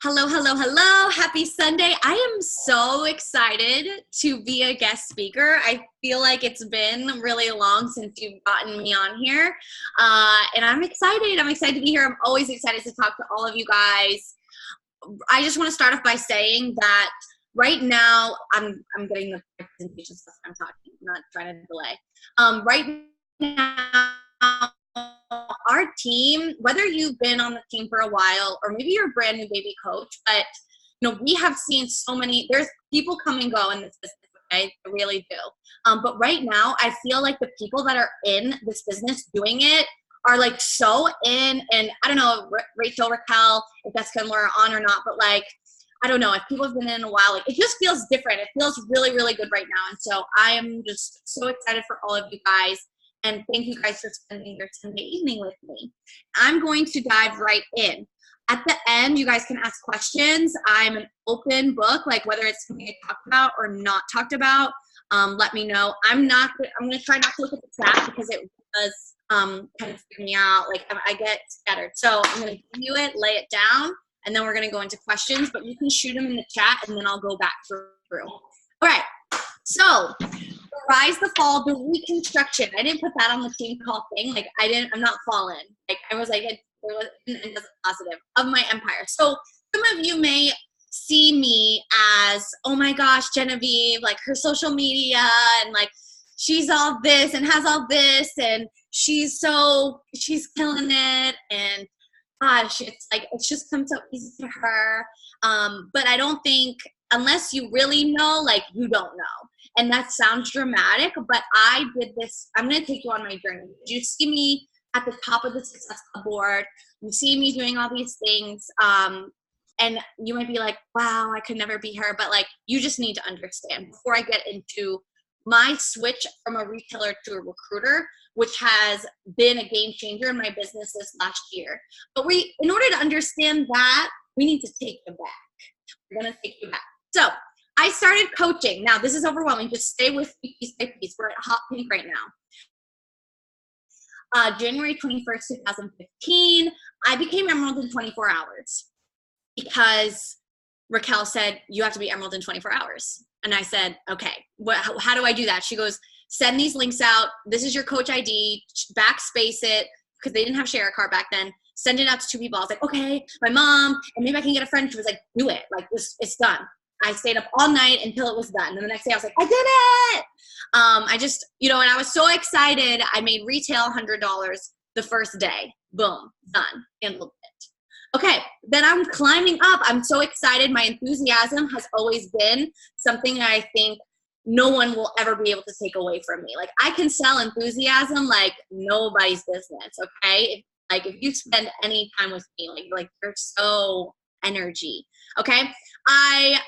Hello, hello, hello. Happy Sunday. I am so excited to be a guest speaker. I feel like it's been really long since you've gotten me on here. And I'm excited. I'm excited to be here. I'm always excited to talk to all of you guys. I just want to start off by saying that right now, I'm getting the presentation stuff I'm talking, I'm not trying to delay. Right now, our team, whether you've been on the team for a while or maybe you're a brand new baby coach, but we have seen so many, there's people come and go in this business, okay? They really do. But right now, I feel like the people that are in this business doing it are like so in, and I don't know, Rachel, Raquel, if Jessica and Laura are on or not, but like, I don't know, if people have been in a while, like it just feels different. It feels really, really good right now. And so I am just so excited for all of you guys. And thank you guys for spending your Sunday evening with me. I'm going to dive right in. At the end, you guys can ask questions. I'm an open book, like whether it's something I talked about or not talked about, let me know. I'm going to try not to look at the chat because it does kind of freak me out. Like I get scattered. So I'm going to give you it, lay it down, and then we're going to go into questions, but you can shoot them in the chat and then I'll go back through. All right. So the rise, the fall, the reconstruction. I didn't put that on the team call thing. Like I'm not fallen. Like I was like, it wasn't positive of my empire. So some of you may see me as, oh my gosh, Jenevieve, like her social media and like she's all this and has all this and she's killing it and gosh, it's like it's just come so easy to her. But I don't think unless you really know, like you don't know. And that sounds dramatic, but I did this. I'm going to take you on my journey. You see me at the top of the Success Club board. You see me doing all these things. And you might be like, wow, I could never be her. But like, you just need to understand before I get into my switch from a retailer to a recruiter, which has been a game changer in my business this last year. But in order to understand that, we need to take you back. We're going to take you back. So I started coaching. Now, this is overwhelming. Just stay with me piece by piece. We're at hot pink right now. January 21st, 2015, I became Emerald in 24 hours because Raquel said, you have to be Emerald in 24 hours. And I said, okay, how do I do that? She goes, send these links out. This is your coach ID. Backspace it because they didn't have share a card back then. Send it out to 2 people. I was like, okay, my mom, and maybe I can get a friend. She was like, do it. Like, it's done. I stayed up all night until it was done. And the next day I was like, I did it. I just, and I was so excited. I made retail $100 the first day. Boom, done, handled it. Okay, then I'm climbing up. I'm so excited. My enthusiasm has always been something that I think no one will ever be able to take away from me. Like I can sell enthusiasm like nobody's business, okay? If you spend any time with me, like you're so energy, okay? I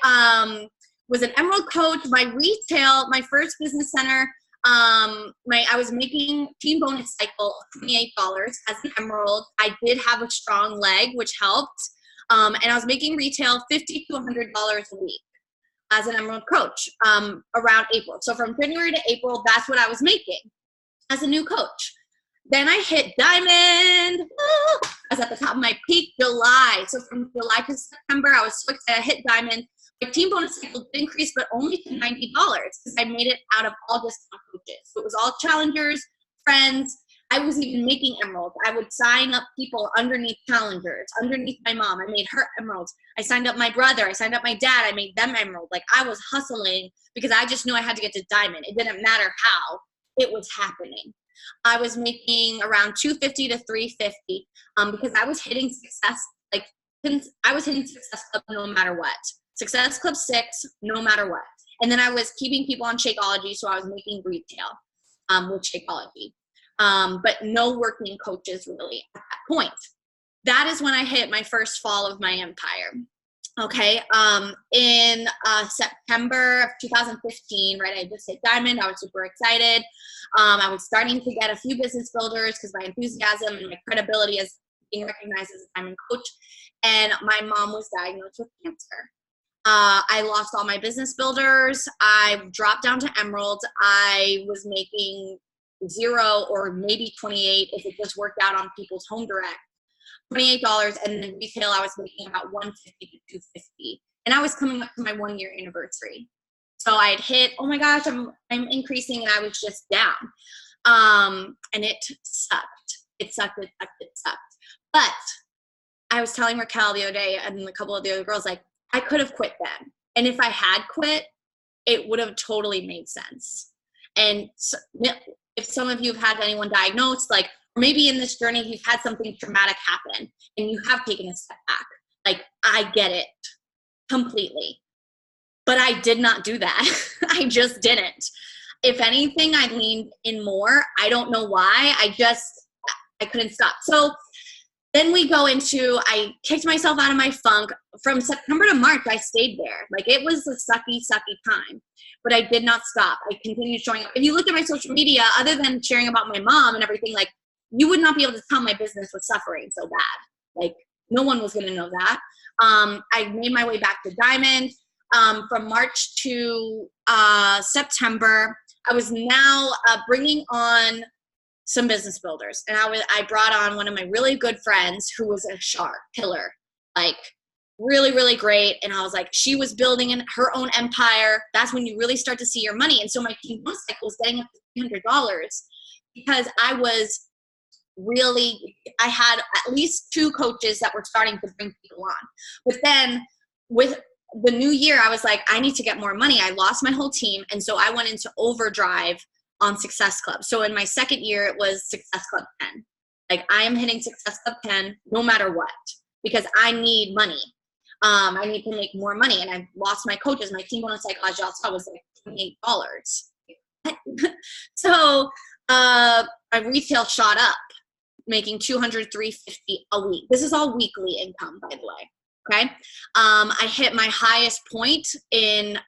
was an Emerald coach. My first business center, I was making team bonus cycle $28 as an Emerald. I did have a strong leg, which helped. And I was making retail $50 to $100 a week as an Emerald coach around April. So from January to April, that's what I was making as a new coach. Then I hit Diamond. I was at the top of my peak July. So from July to September, I was so excited. I hit Diamond. My team bonus cycle did increase, but only to $90 because I made it out of all discount coaches. So it was all challengers, friends. I was even making emeralds. I would sign up people underneath challengers, underneath my mom. I made her emeralds. I signed up my brother. I signed up my dad. I made them emerald. Like I was hustling because I just knew I had to get to Diamond. It didn't matter how. It was happening. I was making around $250 to $350 because I was hitting success. I was hitting Success Club no matter what. Success Club 6, no matter what. And then I was keeping people on Shakeology, so I was making retail with Shakeology. But no working coaches really at that point. That is when I hit my first fall of my empire. Okay, in September of 2015, right, I just hit Diamond. I was super excited. I was starting to get a few business builders because my enthusiasm and my credibility as being recognized as a Diamond coach. And my mom was diagnosed with cancer. I lost all my business builders. I dropped down to Emerald. I was making 0 or maybe 28 if it just worked out on people's home direct. $28, and then retail I was making about $150 to $250, and I was coming up to my 1 year anniversary. So I had hit, oh my gosh, I'm increasing, and I was just down. And it sucked. It sucked. But I was telling Raquel the other day and a couple of the other girls, like, I could have quit then. And if I had quit, it would have totally made sense. And so, if some of you have had anyone diagnosed, like, maybe in this journey, you've had something traumatic happen and you have taken a step back. Like, I get it completely. But I did not do that. I just didn't. If anything, I leaned in more. I don't know why. I couldn't stop. So then we go into, I kicked myself out of my funk. From September to March, I stayed there. Like, it was a sucky time. But I did not stop. I continued showing up. If you look at my social media, other than sharing about my mom and everything, like, you would not be able to tell my business was suffering so bad. Like, no one was going to know that. I made my way back to Diamond. From March to September, I was now bringing on some business builders, and I brought on one of my really good friends who was a shark killer, like really, really great. And I was like, she was building her own empire. That's when you really start to see your money. And so my team was getting up to $300 because I had at least 2 coaches that were starting to bring people on. But then with the new year, I was like, I need to get more money. I lost my whole team. And so I went into overdrive on Success Club. So in my second year, it was Success Club 10. Like, I am hitting Success Club 10 no matter what, because I need money. I need to make more money. And I lost my coaches. My team bonus psychology also was like $28. So my retail shot up, making $200, $350 a week. This is all weekly income, by the way. Okay. I hit my highest point in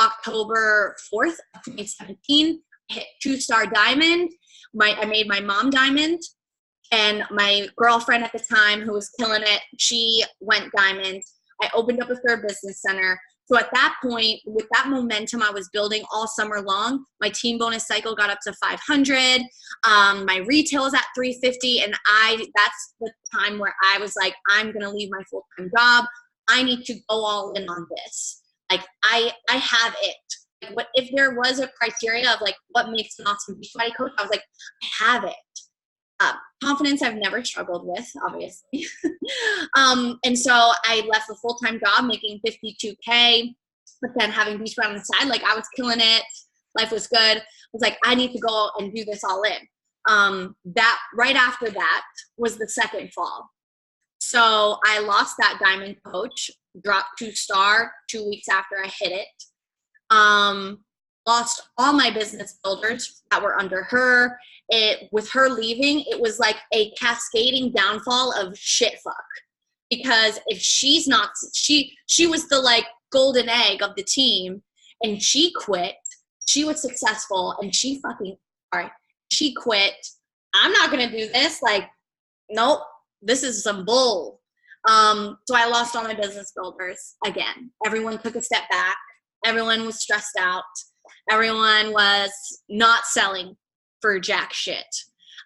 October 4th of 2017. I hit 2-star diamond. I made my mom diamond, and my girlfriend at the time, who was killing it, she went diamond. I opened up a 3rd business center. So at that point, with that momentum I was building all summer long, my team bonus cycle got up to 500. My retail was at 350, and that's the time where I was like, I'm gonna leave my full-time job. I need to go all in on this. Like, I have it. Like, what if there was a criteria of like what makes an awesome Beachbody coach? I was like, I have it. Confidence I've never struggled with, obviously. And so I left the full-time job making $52K, but then having Beachbody on the side, like, I was killing it. Life was good. I was like, I need to go and do this all in. That right after that was the second fall. So I lost that diamond coach, dropped 2-star 2 weeks after I hit it. Lost all my business builders that were under her. With her leaving, it was like a cascading downfall of shit fuck. Because if she's not, she was the like golden egg of the team, and she quit. She was successful, and she quit. I'm not gonna do this. Like, nope, this is some bull. So I lost all my business builders again. Everyone took a step back. Everyone was stressed out. Everyone was not selling for jack shit.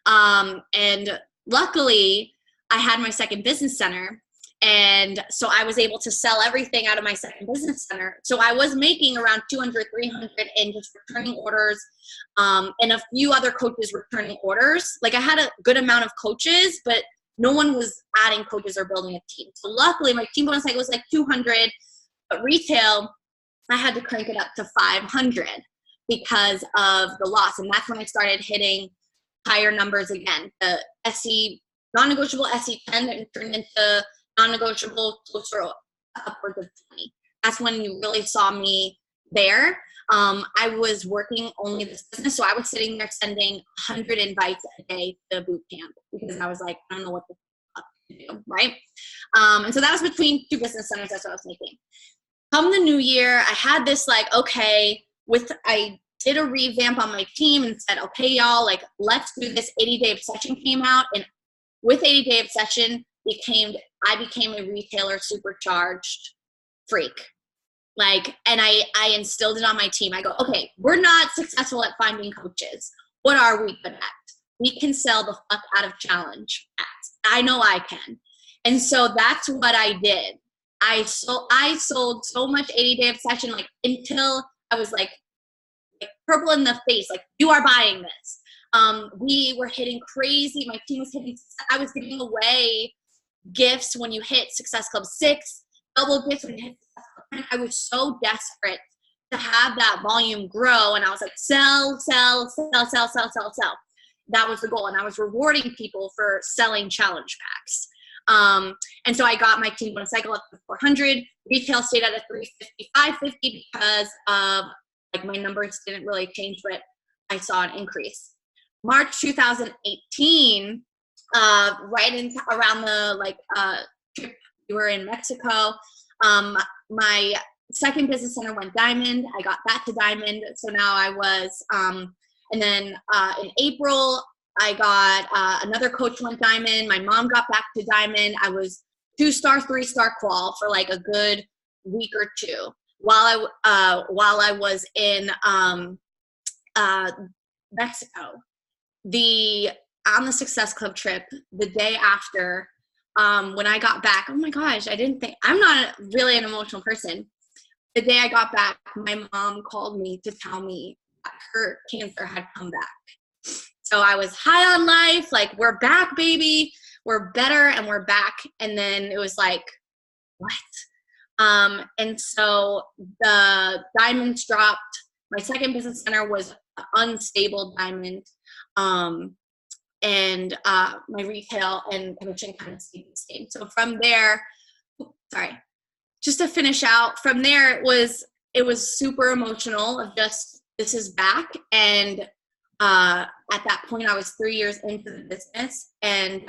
And luckily, I had my second business center. And so I was able to sell everything out of my second business center. So I was making around 200, 300 in just returning orders, and a few other coaches returning orders. Like, I had a good amount of coaches, but no one was adding coaches or building a team. So luckily, my team bonus cycle was like 200, but retail, I had to crank it up to 500 because of the loss. And that's when I started hitting higher numbers again. The SE, non-negotiable SE10 that turned into non-negotiable closer upwards of 20. That's when you really saw me there. I was working only this business, so I was sitting there sending 100 invites a day to boot camp because I was like, I don't know what the fuck to do, right? And so that was between 2 business centers. That's what I was making. Come the new year, I had this like, okay, I did a revamp on my team and said, okay, y'all, like, let's do this. 80-Day Obsession came out, and with 80-Day Obsession, I became a retailer supercharged freak. Like, and I instilled it on my team. I go, okay, we're not successful at finding coaches. What are we good at? We can sell the fuck out of challenge ads. I know I can. And so that's what I did. I sold so much 80-day obsession, like until I was like purple in the face, like, you are buying this. We were hitting crazy. My team was hitting, I was giving away gifts when you hit Success Club 6, double gifts when you hit Success Club 10. I was so desperate to have that volume grow. And I was like, sell. That was the goal. And I was rewarding people for selling challenge packs. And so I got my team bonus cycle up to 400. Retail stayed at a 350, 550 because of like my numbers didn't really change, but I saw an increase. March 2018, around the trip we were in Mexico, my second business center went diamond. I got that to diamond. So now I was, and then in April, I got another coach went diamond. My mom got back to diamond. I was 2-star, 3-star qual for like a good week or two while I was in Mexico. On the Success Club trip, the day after, when I got back, oh my gosh, I'm not really an emotional person. The day I got back, my mom called me to tell me that her cancer had come back. So I was high on life, like, we're back, baby. We're better and we're back. And then it was like, what? And so the diamonds dropped. My second business center was unstable diamond. And my retail and coaching kind of stayed the same. So from there, just to finish out, from there it was super emotional of just, this is back. And at that point I was 3 years into the business, and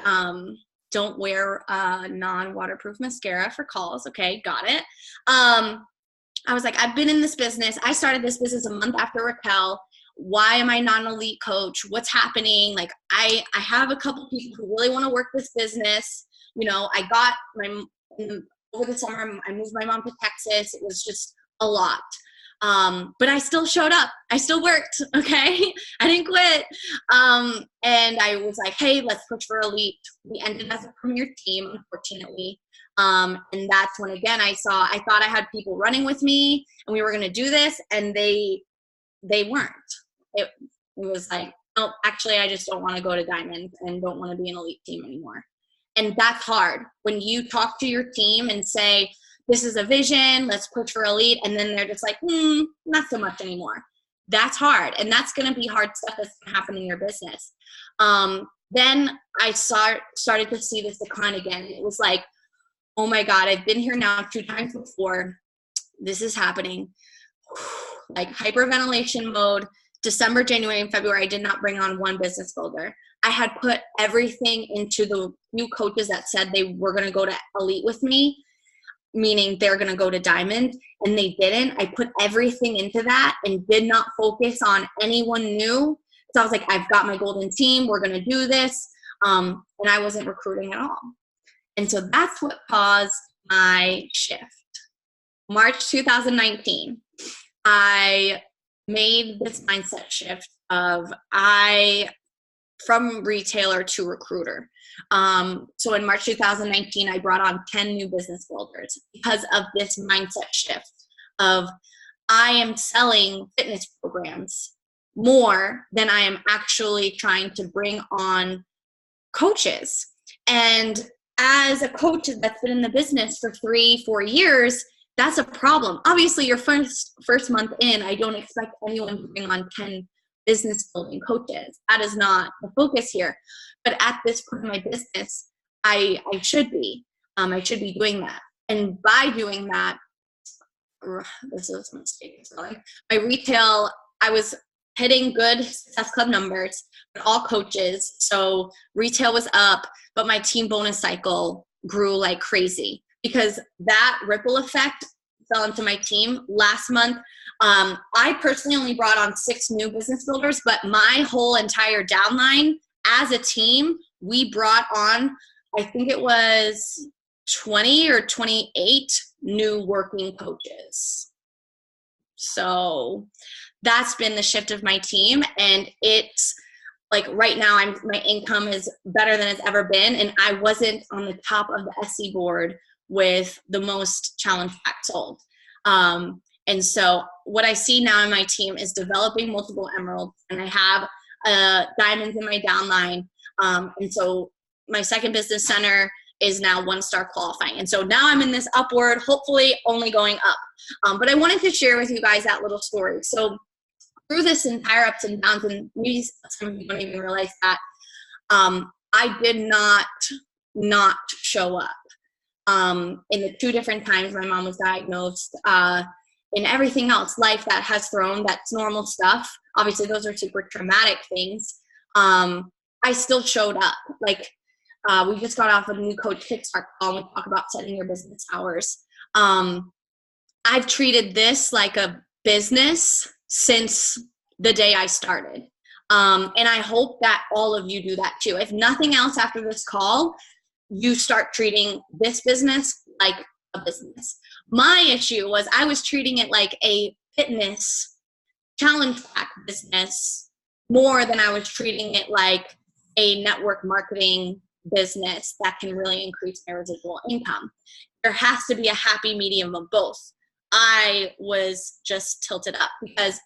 don't wear non-waterproof mascara for calls. Okay, got it. I was like, I've been in this business. I started this business a month after Raquel. Why am I not an elite coach? What's happening? Like, I have a couple people who really want to work this business. You know, I got over the summer, I moved my mom to Texas. It was just a lot. But I still showed up. I still worked. Okay. I didn't quit. And I was like, hey, let's push for elite. We ended as a premier team, unfortunately. And that's when, again, I thought I had people running with me and we were going to do this, and they weren't. It was like, oh, actually, I just don't want to go to diamond and don't want to be an elite team anymore. And that's hard when you talk to your team and say, this is a vision, let's push for elite. And then they're just like, not so much anymore. That's hard. And that's going to be hard stuff that's going to happen in your business. Then I started to see this decline again. It was like, oh my God, I've been here now 2 times before. This is happening. Like, hyperventilation mode. December, January, and February, I did not bring on one business builder. I had put everything into the few coaches that said they were going to go to elite with me, meaning they're going to go to diamond, and they didn't. I put everything into that and did not focus on anyone new. So I was like, I've got my golden team. We're going to do this. And I wasn't recruiting at all. And so that's what caused my shift. March 2019, I made this mindset shift of from retailer to recruiter. So in March 2019, I brought on 10 new business builders because of this mindset shift of, I am selling fitness programs more than I am actually trying to bring on coaches. And as a coach that's been in the business for 3-4 years, that's a problem. Obviously, your first month in, I don't expect anyone to bring on 10 business building coaches. That is not the focus here. But at this point in my business, I should be. I should be doing that. And by doing that, this is a mistake. Sorry. My retail, I was hitting good Success Club numbers, but all coaches. So retail was up, but my team bonus cycle grew like crazy, because that ripple effect fell into my team. Last month, I personally only brought on 6 new business builders, but my whole entire downline as a team, we brought on, I think it was 20 or 28 new working coaches. So that's been the shift of my team. And it's like right now my income is better than it's ever been. And I wasn't on the top of the SC board with the most challenge packs sold. And so what I see now in my team is developing multiple emeralds, and I have diamonds in my downline. And so my second business center is now 1-star qualifying. And so now I'm in this upward, hopefully only going up. But I wanted to share with you guys that little story. So through this entire ups and downs, and maybe some of you don't even realize that, I did not show up. In the 2 different times my mom was diagnosed, and everything else, life that has thrown, that's normal stuff. Obviously, those are super traumatic things. I still showed up. Like, we just got off a new coach Kickstart call, and we talk about setting your business hours. I've treated this like a business since the day I started. And I hope that all of you do that too. If nothing else after this call, you start treating this business like a business. My issue was I was treating it like a fitness challenge pack business more than I was treating it like a network marketing business that can really increase my residual income. There has to be a happy medium of both. I was just tilted up because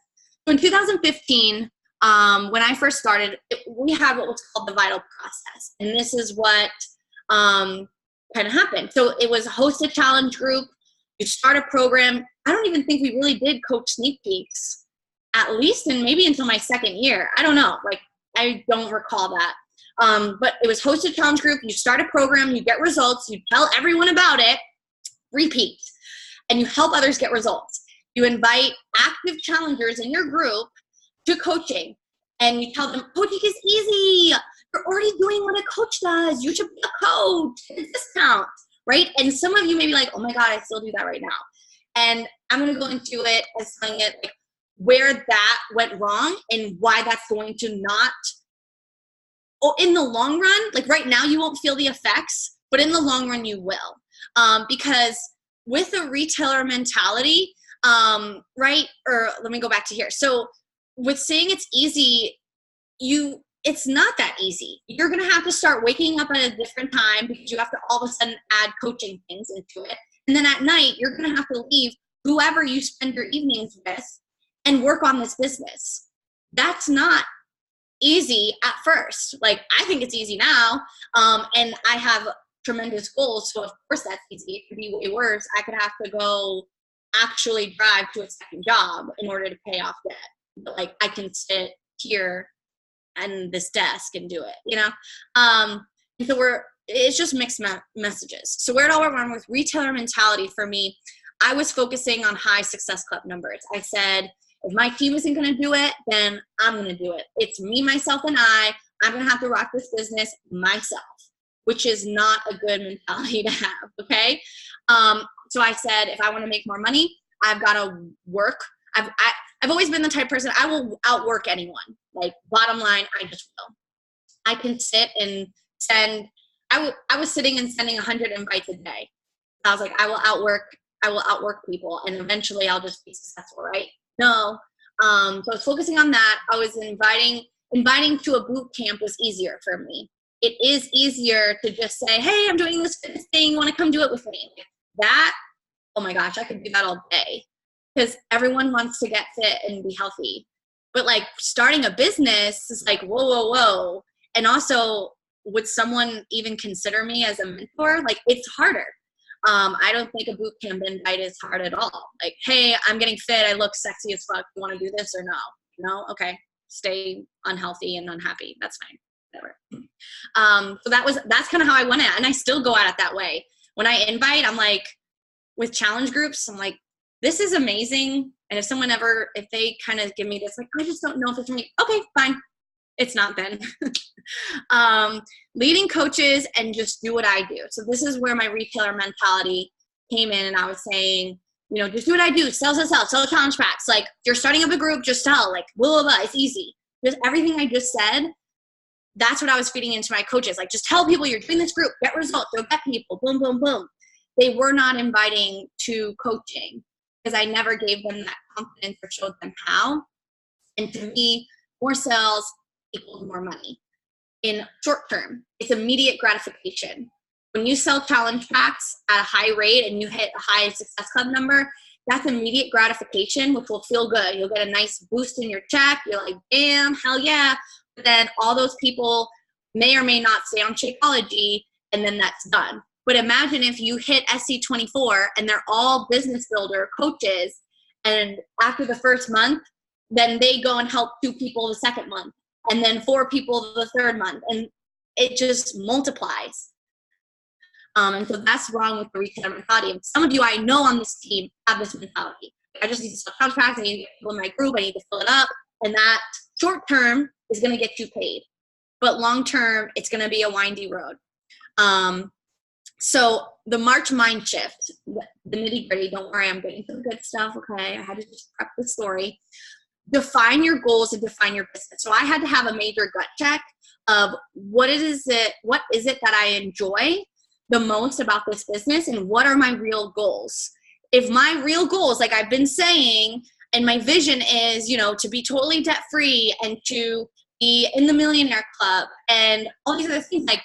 in 2015, when I first started, we had what was called the vital process. And this is what kind of happened. So it was a hosted challenge group. You start a program. I don't even think we really did coach sneak peeks, at least and maybe until my second year. I don't know. Like, I don't recall that. But it was hosted challenge group. You start a program, you get results, you tell everyone about it, repeat, and you help others get results. You invite active challengers in your group to coaching, and you tell them, coaching is easy. You're already doing what a coach does. You should be a coach. It's a discount, right? And some of you may be like, oh my God, I still do that right now. And I'm going to go into it as telling it like where that went wrong and why that's going to not, in the long run, like right now you won't feel the effects, but in the long run you will. Because with a retailer mentality, right? Or let me go back to here. So with saying it's easy, it's not that easy. You're going to have to start waking up at a different time because you have to all of a sudden add coaching things into it. And then at night, you're going to have to leave whoever you spend your evenings with and work on this business. That's not easy at first. Like, I think it's easy now. And I have tremendous goals. So of course that's easy. It could be way worse. I could have to go actually drive to a second job in order to pay off debt. But like, I can sit here and this desk and do it, you know? And so it's just mixed messages. So where it all went wrong with retailer mentality for me, I was focusing on high Success Club numbers. I said, if my team isn't going to do it, then I'm going to do it. It's me, myself, and I'm going to have to rock this business myself, which is not a good mentality to have, okay? So I said, if I want to make more money, I've got to work. I've always been the type of person, I will outwork anyone. Like, bottom line, I just will. I can sit and send, I was sitting and sending 100 invites a day. I was like, I will outwork people, and eventually I'll just be successful, right? No. So I was focusing on that. I was inviting to a boot camp was easier for me. It is easier to just say, hey, I'm doing this fitness thing. Want to come do it with me? That, oh my gosh, I could do that all day because everyone wants to get fit and be healthy. But like starting a business is like, whoa, whoa, whoa. And also, would someone even consider me as a mentor? Like, it's harder. I don't think a boot camp invite is hard at all. Like, hey, I'm getting fit. I look sexy as fuck. You want to do this or no? No? Okay. Stay unhealthy and unhappy. That's fine. Whatever. So that's kind of how I went at it. And I still go at it that way. When I invite, I'm like, with challenge groups, I'm like, this is amazing. And if they kind of give me this, like, I just don't know if it's for me. Okay, fine. It's not then. Leading coaches and just do what I do. So this is where my retailer mentality came in, and I was saying, you know, just do what I do. Sell challenge packs. Like, if you're starting up a group, just sell. Like, blah, blah, blah. It's easy. Just everything I just said, that's what I was feeding into my coaches. Like, just tell people you're doing this group, get results, go get people, boom, boom, boom. They were not inviting to coaching because I never gave them that confidence or showed them how. And to me, more sales, equals more money. In short term, it's immediate gratification. When you sell challenge packs at a high rate and you hit a high Success Club number, that's immediate gratification, which will feel good. You'll get a nice boost in your check. You're like, damn, hell yeah. But then all those people may or may not stay on Shakeology, and then that's done. But imagine if you hit SC24 and they're all business builder coaches, and after the first month, then they go and help 2 people the second month, and then 4 people the third month, and it just multiplies. And so that's wrong with the retailer mentality. And some of you I know on this team have this mentality. I just need to sell contracts, I need to get people in my group, I need to fill it up, and that short term is going to get you paid. But long term, it's going to be a windy road. So the March mind shift, the nitty gritty, don't worry, I'm getting to the good stuff, okay? I had to just prep the story. Define your goals and define your business. So I had to have a major gut check of what is it that I enjoy the most about this business, and what are my real goals? If my real goals, like I've been saying, and my vision is, to be totally debt free and to be in the millionaire club and all these other things, like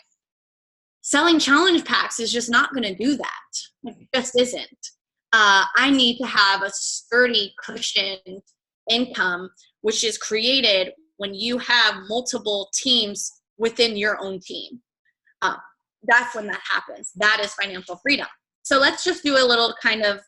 selling challenge packs is just not going to do that. It just isn't. I need to have a sturdy cushioned income, which is created when you have multiple teams within your own team. That's when that happens. That is financial freedom. So let's just do a little kind of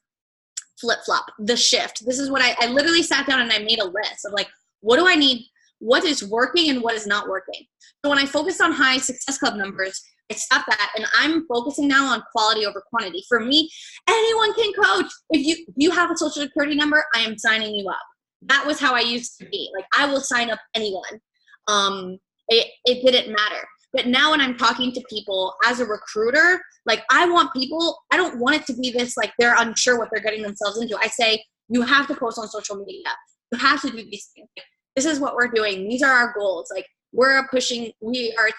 flip-flop, the shift. This is what I literally sat down and I made a list of like, what do I need? What is working and what is not working? So when I focused on high Success Club numbers, I stopped that, and I'm focusing now on quality over quantity. For me, anyone can coach. If you have a social security number, I am signing you up. That was how I used to be. Like, I will sign up anyone. It didn't matter. But now when I'm talking to people as a recruiter, like I don't want it to be this, like they're unsure what they're getting themselves into. I say, you have to post on social media. You have to do these things. This is what we're doing. These are our goals. Like we are a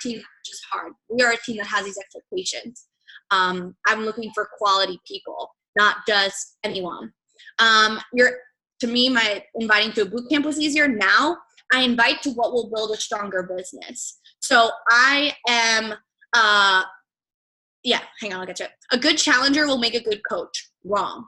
team that's just hard. We are a team that has these expectations. I'm looking for quality people, not just anyone. To me, my inviting to a boot camp was easier. Now I invite to what will build a stronger business. So I am, hang on, I'll get to it. A good challenger will make a good coach. Wrong.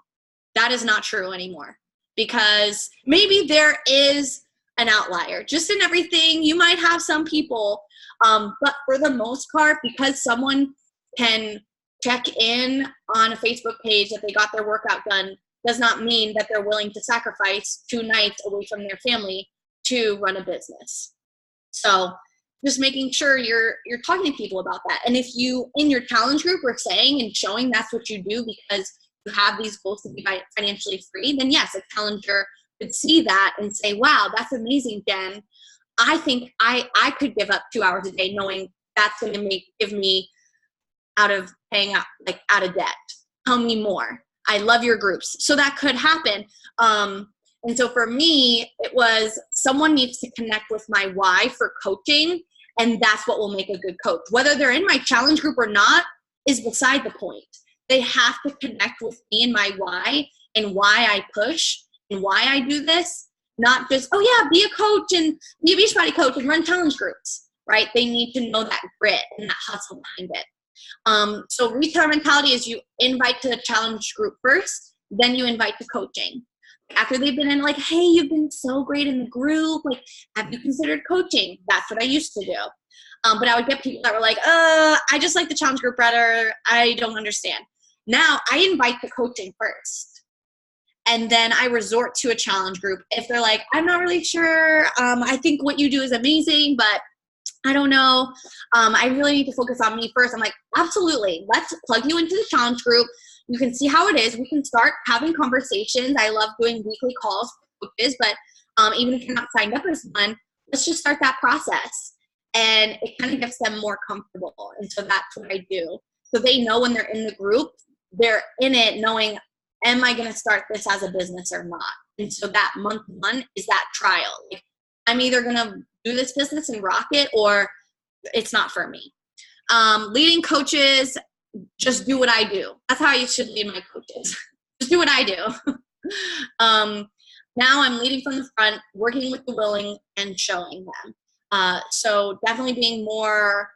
That is not true anymore, because maybe there is an outlier. Just in everything, you might have some people, but for the most part, because someone can check in on a Facebook page that they got their workout done, does not mean that they're willing to sacrifice 2 nights away from their family to run a business. So just making sure you're talking to people about that. And if you, in your challenge group, are saying and showing that's what you do because you have these goals to be financially free, then yes, a challenger could see that and say, wow, that's amazing, Jen. I think I could give up 2 hours a day knowing that's going to give me out of debt. Tell me more. I love your groups. So that could happen. And so for me, it was someone needs to connect with my why for coaching, and that's what will make a good coach. Whether they're in my challenge group or not is beside the point. They have to connect with me and my why and why I push and why I do this, not just, oh yeah, be a coach and be a Beachbody coach and run challenge groups, right? They need to know that grit and that hustle behind it. So retailer mentality is you invite to the challenge group first, then you invite to coaching. After they've been in, like, hey, you've been so great in the group, like, have you considered coaching? That's what I used to do. But I would get people that were like, I just like the challenge group better. I don't understand. Now I invite the coaching first. And then I resort to a challenge group. If they're like, I'm not really sure. I think what you do is amazing, but I don't know. I really need to focus on me first. I'm like, absolutely. Let's plug you into the challenge group. You can see how it is. We can start having conversations. I love doing weekly calls with coaches, but even if you're not signed up as one, let's just start that process. And it kind of gets them more comfortable. And so that's what I do. So they know when they're in the group, they're in it knowing, am I going to start this as a business or not? And so that month 1 is that trial. Like, I'm either going to do this business and rock it, or it's not for me. Leading coaches, just do what I do. That's how you should lead my coaches. Just do what I do. Now I'm leading from the front, working with the willing and showing them. So definitely being more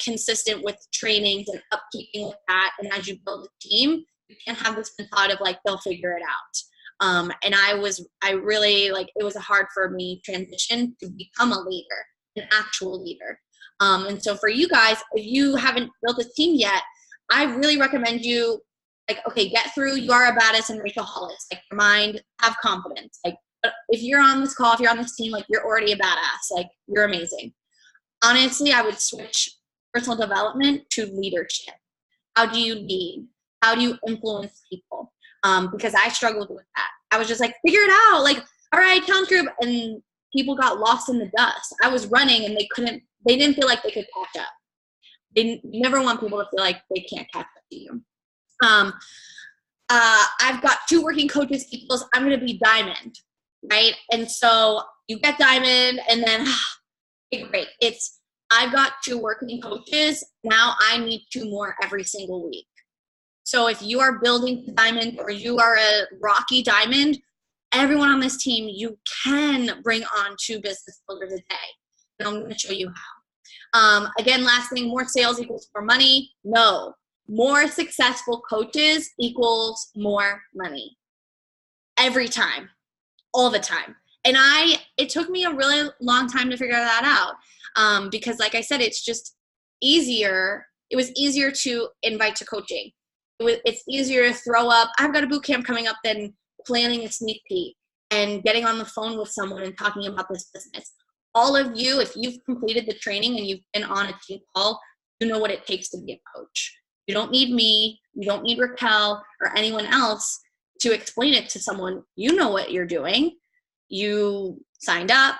consistent with trainings and upkeeping with that. And as you build a team, you can't have this thought of like, they'll figure it out. And I really like, it was a hard for me transition to become a leader, an actual leader. And so for you guys, if you haven't built a team yet, I really recommend you, like, okay, get through You Are a Badass and Rachel Hollis. Like, your mind, have confidence. Like, if you're on this call, if you're on this team, like, you're already a badass. Like, you're amazing. Honestly, I would switch personal development to leadership. How do you lead? How do you influence people? Because I struggled with that. I was just like, figure it out. Like, all right, challenge group. And people got lost in the dust. I was running and they didn't feel like they could catch up. You never want people to feel like they can't catch up to you. I've got 2 working coaches equals I'm going to be diamond, right? And so you get diamond and then, okay, great. I've got 2 working coaches. Now I need 2 more every single week. So if you are building diamond or you are a rocky diamond, everyone on this team, you can bring on 2 business builders a day. And I'm going to show you how. Again, last thing, more sales equals more money. No. More successful coaches equals more money. Every time. All the time. And it took me a really long time to figure that out. Because like I said, it's just easier. It was easier to invite to coaching. It's easier to throw up, I've got a boot camp coming up, than planning a sneak peek and getting on the phone with someone and talking about this business. All of you, if you've completed the training and you've been on a team call, you know what it takes to be a coach. You don't need me, you don't need Raquel or anyone else to explain it to someone. You know what you're doing. You signed up.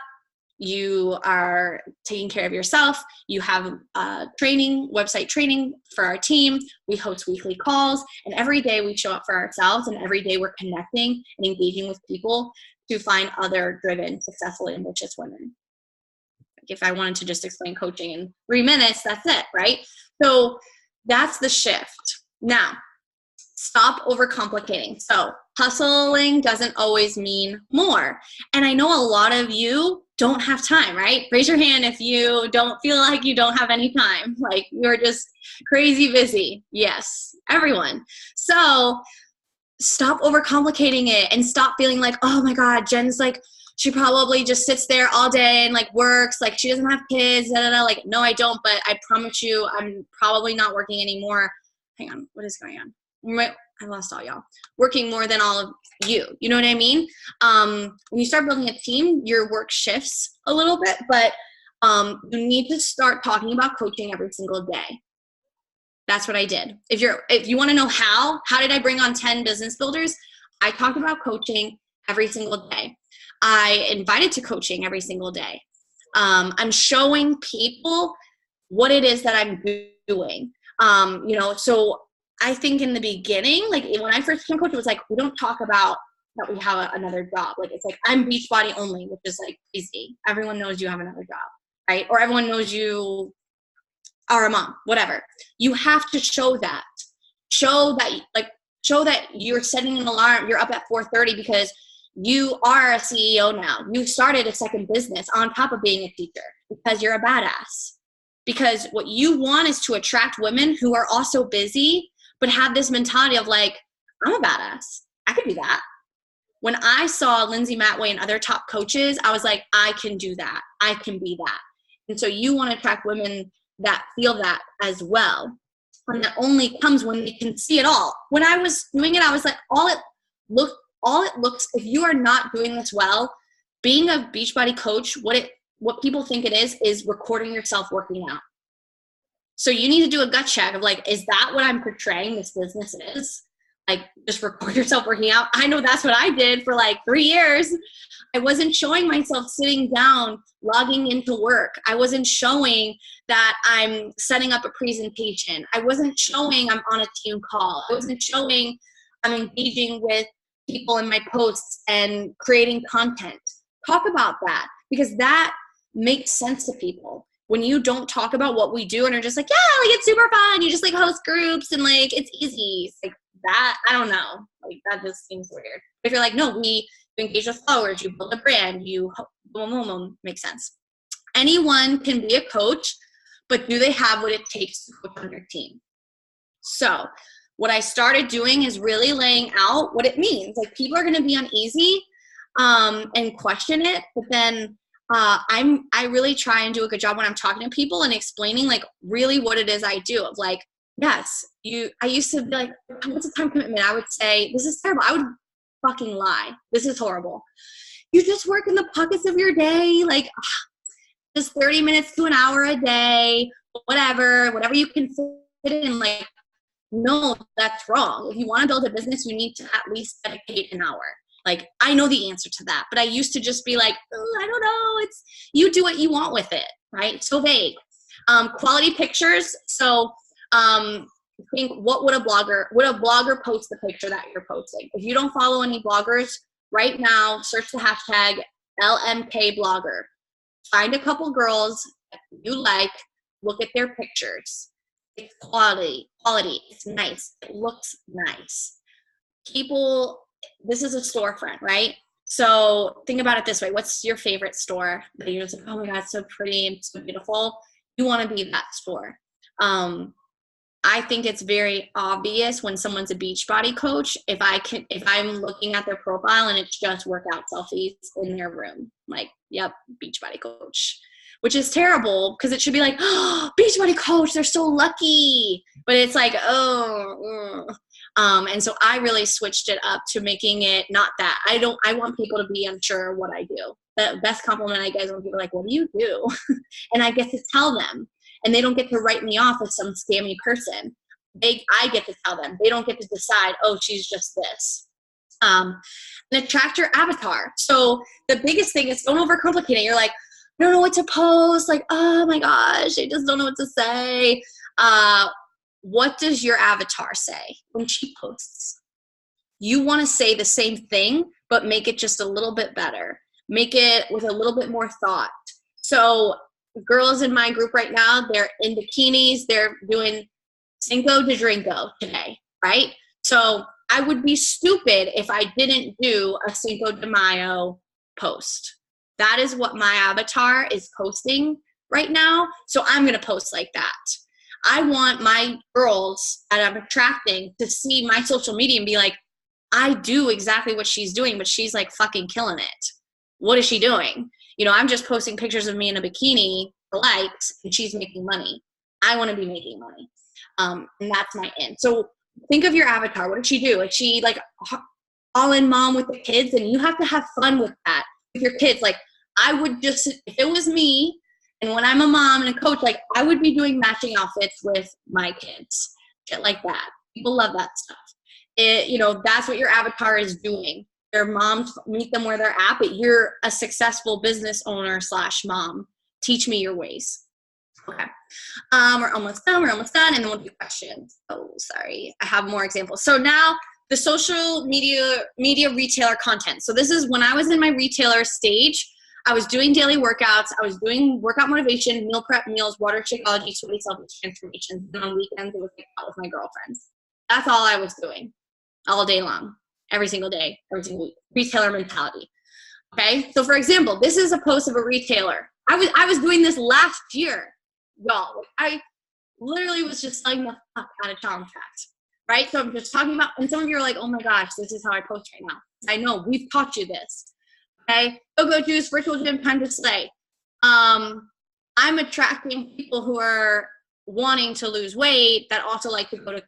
You are taking care of yourself. You have website training for our team. We host weekly calls, and every day we show up for ourselves, and every day we're connecting and engaging with people to find other driven, successful, ambitious women. If I wanted to just explain coaching in 3 minutes, that's it, right? So that's the shift. Now, stop overcomplicating. So hustling doesn't always mean more. And I know a lot of you don't have time, right? Raise your hand if you don't feel like you don't have any time. Like, you're just crazy busy. Yes, everyone. So stop overcomplicating it and stop feeling like, oh my God, Jen's like, she probably just sits there all day and like works, like she doesn't have kids, da, da, da. Like, no, I don't, but I promise you I'm probably not working anymore. Hang on, what is going on? I lost all y'all. Working more than all of you. You know what I mean? When you start building a team, your work shifts a little bit, but you need to start talking about coaching every single day. That's what I did. If you want to know how did I bring on 10 business builders? I talked about coaching every single day. I invited to coaching every single day. I'm showing people what it is that I'm doing. So I think in the beginning, like when I first became coach, it was like, we don't talk about that we have another job. Like, it's like, I'm Beachbody only, which is like crazy. Everyone knows you have another job, right? Or everyone knows you are a mom, whatever. You have to show that you're setting an alarm. You're up at 4:30 because you are a CEO now. You started a second business on top of being a teacher because you're a badass. Because what you want is to attract women who are also busy, but have this mentality of like, I'm a badass. I could do that. When I saw Lindsay Matway and other top coaches, I was like, I can do that. I can be that. And so you want to attract women that feel that as well. And that only comes when they can see it all. When I was doing it, I was like, all it looks, if you are not doing this well, being a Beachbody coach, what people think it is recording yourself working out. So you need to do a gut check of like, is that what I'm portraying this business is? Like, just record yourself working out. I know that's what I did for like 3 years. I wasn't showing myself sitting down, logging into work. I wasn't showing that I'm setting up a presentation. I wasn't showing I'm on a team call. I wasn't showing I'm engaging with people in my posts and creating content. Talk about that, because that makes sense to people. When you don't talk about what we do and are just like, yeah, like it's super fun. You just like host groups and like it's easy. It's like that, I don't know. Like that just seems weird. If you're like, no, you engage with followers, you build a brand, you boom, boom, boom, makes sense. anyone can be a coach, but do they have what it takes to coach on their team? So what I started doing is really laying out what it means. Like, people are going to be uneasy and question it, but then I really try and do a good job when I'm talking to people and explaining like really what it is I do. Of like, yes, I used to be like, what's the time commitment? I would say, this is terrible. I would fucking lie. This is horrible. You just work in the pockets of your day, like just 30 minutes to an hour a day, whatever you can fit in. Like, no, that's wrong. If you want to build a business, you need to at least dedicate an hour. Like, I know the answer to that, but I used to just be like, oh, I don't know. It's, you do what you want with it, right? So vague. Quality pictures. So think, what would a blogger post the picture that you're posting? If you don't follow any bloggers right now, search the hashtag LMKblogger. Find a couple girls that you like, look at their pictures. It's quality, it's nice, it looks nice. People, this is a storefront, right? So think about it this way. What's your favorite store that you're just like, oh my God, it's so pretty and so beautiful? You want to be that store. I think it's very obvious when someone's a Beachbody coach, if I'm looking at their profile and it's just workout selfies in their room, like, yep, Beachbody coach, which is terrible because it should be like, oh, Beachbody coach, they're so lucky. But it's like, and so I really switched it up to making it not that. I want people to be unsure of what I do. The best compliment I get is when people are like, what do you do? And I get to tell them. And they don't get to write me off as some scammy person. I get to tell them. They don't get to decide, oh, she's just this. And attract your avatar. So the biggest thing is, don't overcomplicate it. You're like, I don't know what to post. Like, oh my gosh, I just don't know what to say. What does your avatar say when she posts? You want to say the same thing, but make it just a little bit better. Make it with a little bit more thought. So girls in my group right now, they're in bikinis. They're doing Cinco de Drinko today, right? So I would be stupid if I didn't do a Cinco de Mayo post. That is what my avatar is posting right now. So I'm going to post like that. I want my girls that I'm attracting to see my social media and be like, I do exactly what she's doing, but she's like fucking killing it. What is she doing? You know, I'm just posting pictures of me in a bikini for likes, and she's making money. I want to be making money. And that's my end. So think of your avatar. What did she do? Is she like all-in mom with the kids? And you have to have fun with that, with your kids. Like, I would just, if it was me, and when I'm a mom and a coach, like, I would be doing matching outfits with my kids. Shit like that. People love that stuff. You know, that's what your avatar is doing. Their moms, meet them where they're at, but you're a successful business owner / mom. Teach me your ways. Okay. We're almost done, and then we'll do questions. Oh, sorry. I have more examples. So now the social media retailer content. So this is when I was in my retailer stage. I was doing daily workouts. I was doing workout motivation, meal prep meals, water Shakeology, sweaty selfish transformations. And on weekends, it was like out with my girlfriends. That's all I was doing all day long. Every single day, every single week. Retailer mentality. Okay, so for example, this is a post of a retailer. I was doing this last year, y'all. I literally was just selling the fuck out of challenge packs, right? So I'm just talking about, and some of you are like, oh my gosh, this is how I post right now. I know, we've taught you this. Okay, go juice, virtual gym, time to slay. I'm attracting people who are wanting to lose weight that also like to go to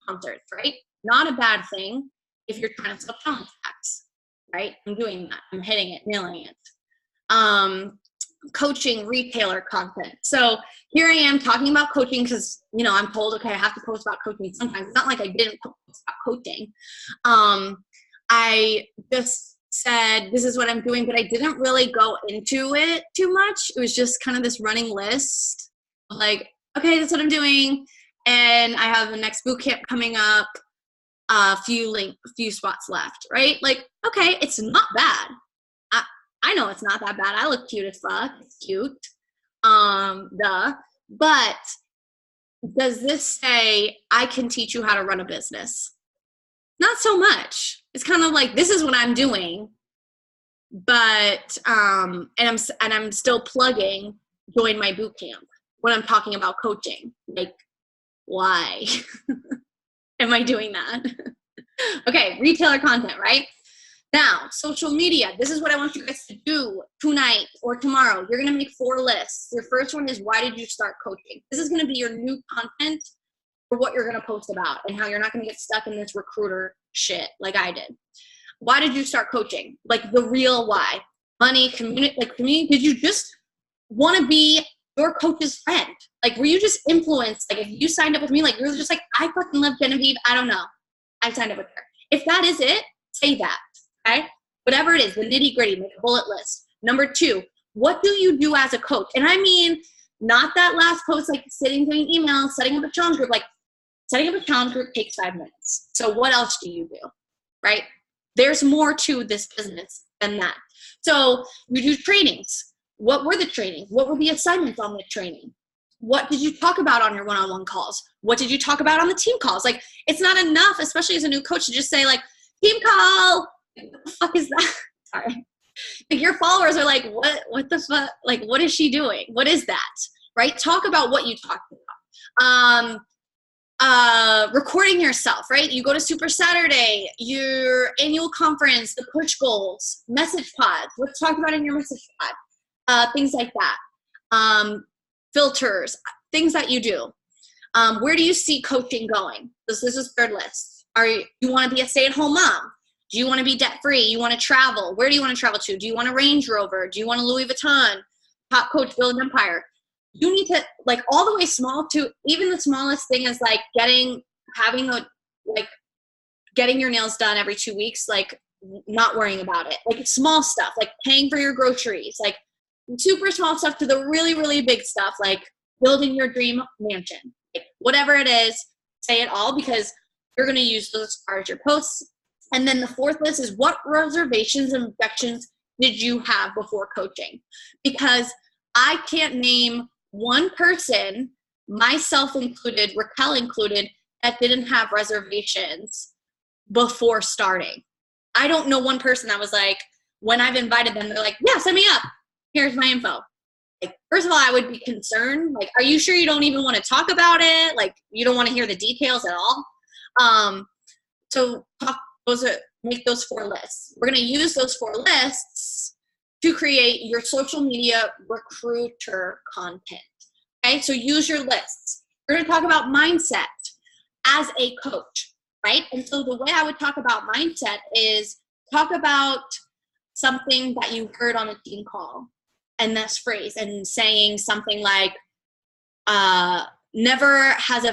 concerts, right? Not a bad thing. If you're trying to sell challenge packs, right? I'm doing that. I'm hitting it, nailing it. Coaching retailer content. So here I am talking about coaching because, you know, I'm told, okay, I have to post about coaching sometimes. It's not like I didn't post about coaching. I just said, this is what I'm doing, but I didn't really go into it too much. It was just kind of this running list of like, okay, that's what I'm doing. And I have the next boot camp coming up. A few spots left, right? Like, okay, it's not bad. I know it's not that bad. I look cute as fuck. It's cute. But does this say I can teach you how to run a business? Not so much. It's kind of like, this is what I'm doing, but and I'm still plugging, join my boot camp when I'm talking about coaching. Like, why am I doing that? Okay, retailer content, right? Now, social media. This is what I want you guys to do tonight or tomorrow. You're going to make 4 lists. Your first one is, why did you start coaching? This is going to be your new content for what you're going to post about and how you're not going to get stuck in this recruiter shit like I did. Why did you start coaching? Like the real why. Money, community, like community. Did you just want to be your coach's friend? Like, were you just influenced? Like, if you signed up with me, like, you're just like, I fucking love Jenevieve. I don't know. I signed up with her. If that is it, say that. Okay? Whatever it is, the nitty gritty, make a bullet list. Number 2, what do you do as a coach? And I mean, not that last post, like sitting doing emails, setting up a challenge group. Like, setting up a challenge group takes 5 minutes. So what else do you do? Right? There's more to this business than that. So you do trainings. What were the trainings? What were the assignments on the training? What did you talk about on your one-on-one calls? What did you talk about on the team calls? Like, it's not enough, especially as a new coach, to just say, like, team call. What the fuck is that? Sorry. Like, your followers are like, what the fuck? Like, what is she doing? What is that? Right? Talk about what you talked about. Recording yourself, right? You go to Super Saturday, your annual conference, the push goals, message pods. What's talked about in your message pod? Things like that. Filters, things that you do. Where do you see coaching going? This is 3rd list. You want to be a stay-at-home mom? Do you want to be debt-free? You want to travel? Where do you want to travel to? Do you want a Range Rover? Do you want a Louis Vuitton? Top coach, build an empire. You need to, like, all the way small to even the smallest thing is like getting your nails done every 2 weeks, like not worrying about it. Like, small stuff, like paying for your groceries, like super small stuff to the really, really big stuff, like building your dream mansion. Like, whatever it is, say it all, because you're going to use those as far as your posts. And then the 4th list is, what reservations and objections did you have before coaching? Because I can't name one person, myself included, Raquel included, that didn't have reservations before starting. I don't know one person that was like, when I've invited them, they're like, yeah, send me up. Here's my info. Like, first of all, I would be concerned. Like, are you sure you don't even want to talk about it? Like, you don't want to hear the details at all? Make those 4 lists. We're going to use those 4 lists to create your social media recruiter content. Okay, so use your lists. We're going to talk about mindset as a coach, right? And so the way I would talk about mindset is talk about something that you heard on a team call, and this phrase, and saying something like, never has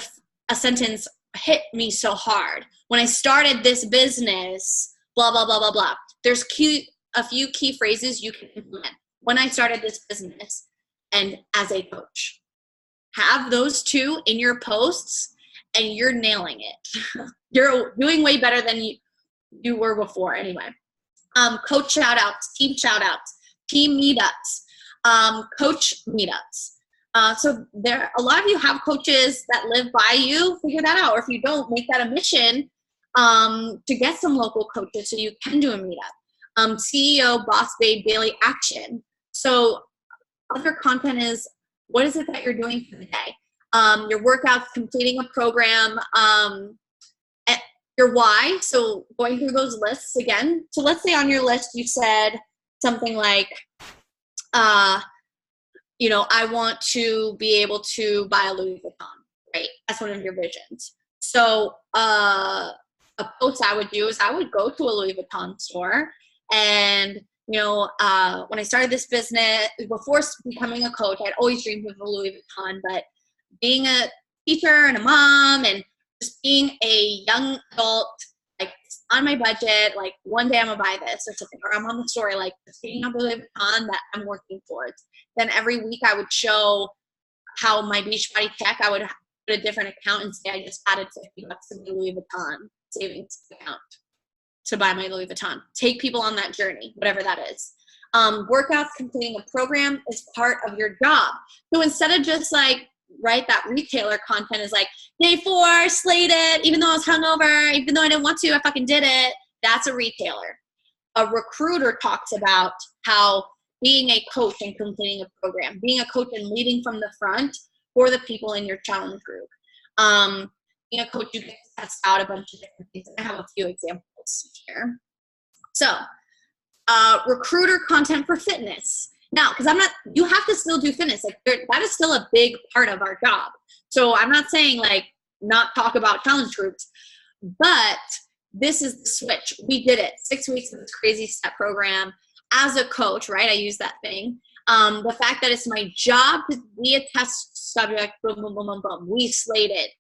a sentence hit me so hard. When I started this business, blah, blah, blah, blah, blah. There's a few key phrases you can implement. When I started this business, and as a coach. Have those 2 in your posts, and you're nailing it. You're doing way better than you were before anyway. Coach shout-outs, team meetups, coach meetups. So a lot of you have coaches that live by you. Figure that out. Or if you don't, make that a mission to get some local coaches so you can do a meetup. CEO, Boss Babe, Daily Action. So other content is, what is it that you're doing for the day? Your workouts, completing a program, your why. So going through those lists again. So let's say on your list you said something like, I want to be able to buy a Louis Vuitton, right? That's one of your visions. So a post I would do is I would go to a Louis Vuitton store, and when I started this business, before becoming a coach, I'd always dreamed of a Louis Vuitton, but being a teacher and a mom and just being a young adult, like on my budget, like one day I'm gonna buy this or something, or I'm on the story, like just picking up a Louis Vuitton that I'm working towards. Then every week I would show how my Beachbody check, I would put a different account and say I just added $50 to my Louis Vuitton savings account to buy my Louis Vuitton. Take people on that journey, whatever that is. Workouts, completing a program is part of your job. So instead of just like, right, that retailer content is like, day 4, slayed it, even though I was hungover, even though I didn't want to, I fucking did it. That's a retailer. A recruiter talks about how being a coach and completing a program, being a coach and leading from the front for the people in your challenge group. Being a coach, you get to test out a bunch of different things. I have a few examples here. So, recruiter content for fitness. Now, because you have to still do fitness. Like that is still a big part of our job. So I'm not saying like not talk about challenge groups, but this is the switch. We did it 6 weeks of this crazy step program as a coach, right? I use that thing. The fact that it's my job to be a test subject, boom, boom, boom, boom, boom. We slayed it.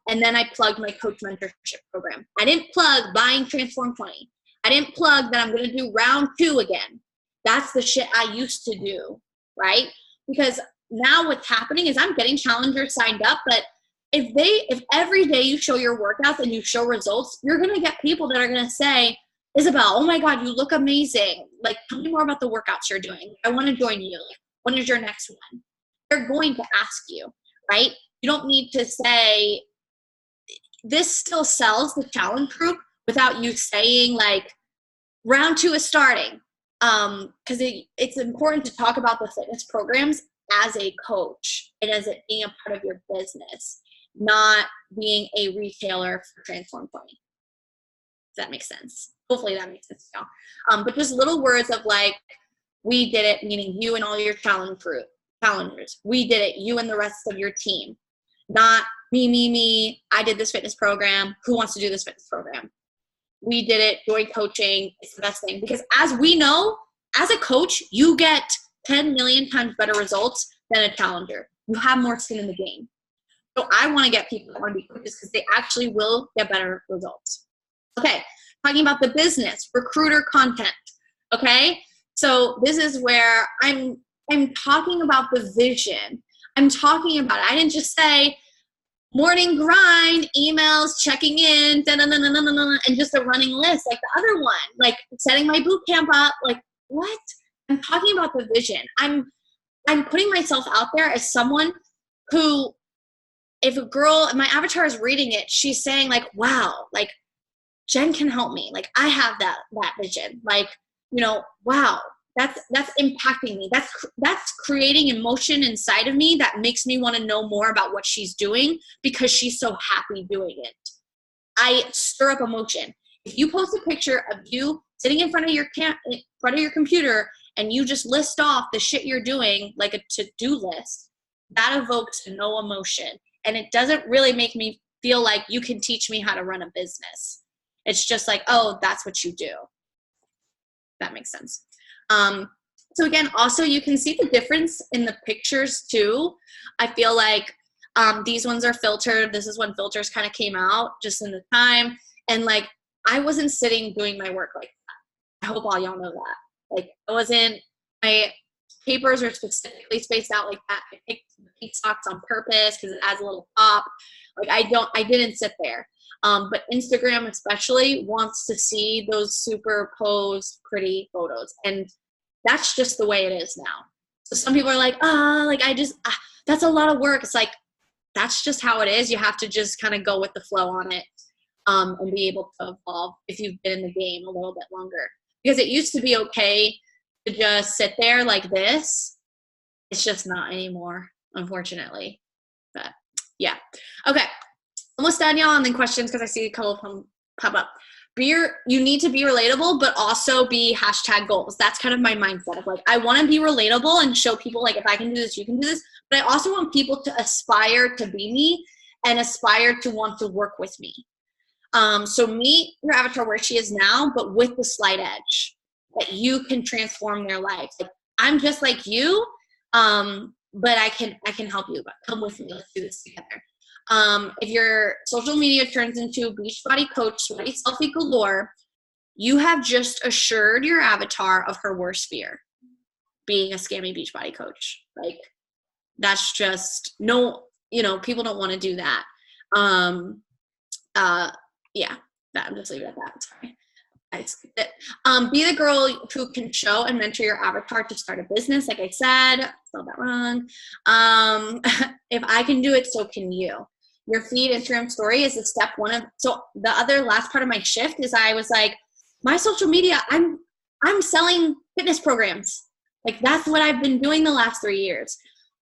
And then I plugged my coach mentorship program. I didn't plug buying Transform 20. I didn't plug that I'm going to do round 2 again. That's the shit I used to do, right? Because now what's happening is I'm getting challengers signed up, but if every day you show your workouts and you show results, you're going to get people that are going to say, Isabel, oh my God, you look amazing. Like, tell me more about the workouts you're doing. I want to join you. Like, when is your next one? They're going to ask you, right? You don't need to say, this still sells the challenge group without you saying like, round 2 is starting. Because it's important to talk about the fitness programs as a coach and as it being a part of your business, not being a retailer for Transform 20. Does that make sense? Hopefully that makes sense to y'all. But just little words of like, we did it, meaning you and all your challengers. We did it, you and the rest of your team. Not me, I did this fitness program. Who wants to do this fitness program? We did it, joint coaching. It's the best thing. Because as we know, as a coach, you get 10 million times better results than a challenger. You have more skin in the game. So I want to get people that want to be coaches because they actually will get better results. Okay, talking about the business, recruiter content. Okay, so this is where I'm talking about the vision. I'm talking about it. I didn't just say morning grind, emails, checking in, and just a running list like the other one, like setting my boot camp up. Like, what? I'm talking about the vision. I'm putting myself out there as someone who, if a girl, my avatar is reading it, she's saying like, wow, like Jen can help me. Like I have that vision. Like, wow, that's impacting me. That's creating emotion inside of me that makes me want to know more about what she's doing because she's so happy doing it. I stir up emotion. If you post a picture of you sitting in front of your computer and you just list off the shit you're doing, like a to-do list, that evokes no emotion. And it doesn't really make me feel like you can teach me how to run a business. It's just like, oh, that's what you do. That makes sense. So again, also you can see the difference in the pictures too. I feel like these ones are filtered. This is when filters kind of came out just in the time. And like, I wasn't sitting doing my work like that. I hope all y'all know that. Like my papers are specifically spaced out like that. I picked the pink socks on purpose because it adds a little pop. Like I didn't sit there. But Instagram especially wants to see those superposed pretty photos. And that's just the way it is now. So some people are like, that's a lot of work. It's like, that's just how it is. You have to just kind of go with the flow on it and be able to evolve if you've been in the game a little bit longer. Because it used to be okay to just sit there like this. It's just not anymore, unfortunately. But yeah. Okay. Almost done, y'all. And then questions because I see a couple of them pop up. You need to be relatable, but also be #goals. That's kind of my mindset of like, I want to be relatable and show people like, if I can do this, you can do this. But I also want people to aspire to be me and aspire to want to work with me. So meet your avatar where she is now, but with the slight edge that you can transform their life. Like, I'm just like you, but I can help you. But come with me. Let's do this together. If your social media turns into Beachbody Coach, sweaty selfie galore, you have just assured your avatar of her worst fear, being a scammy Beachbody Coach. Like, that's just people don't want to do that. Yeah, I'm just leaving it at that. Sorry. I skipped it. Be the girl who can show and mentor your avatar to start a business. Like I said, spelled that wrong. If I can do it, so can you. Your feed Instagram story is a step one of, so the other last part of my shift is I was like, my social media, I'm selling fitness programs. Like, that's what I've been doing the last 3 years.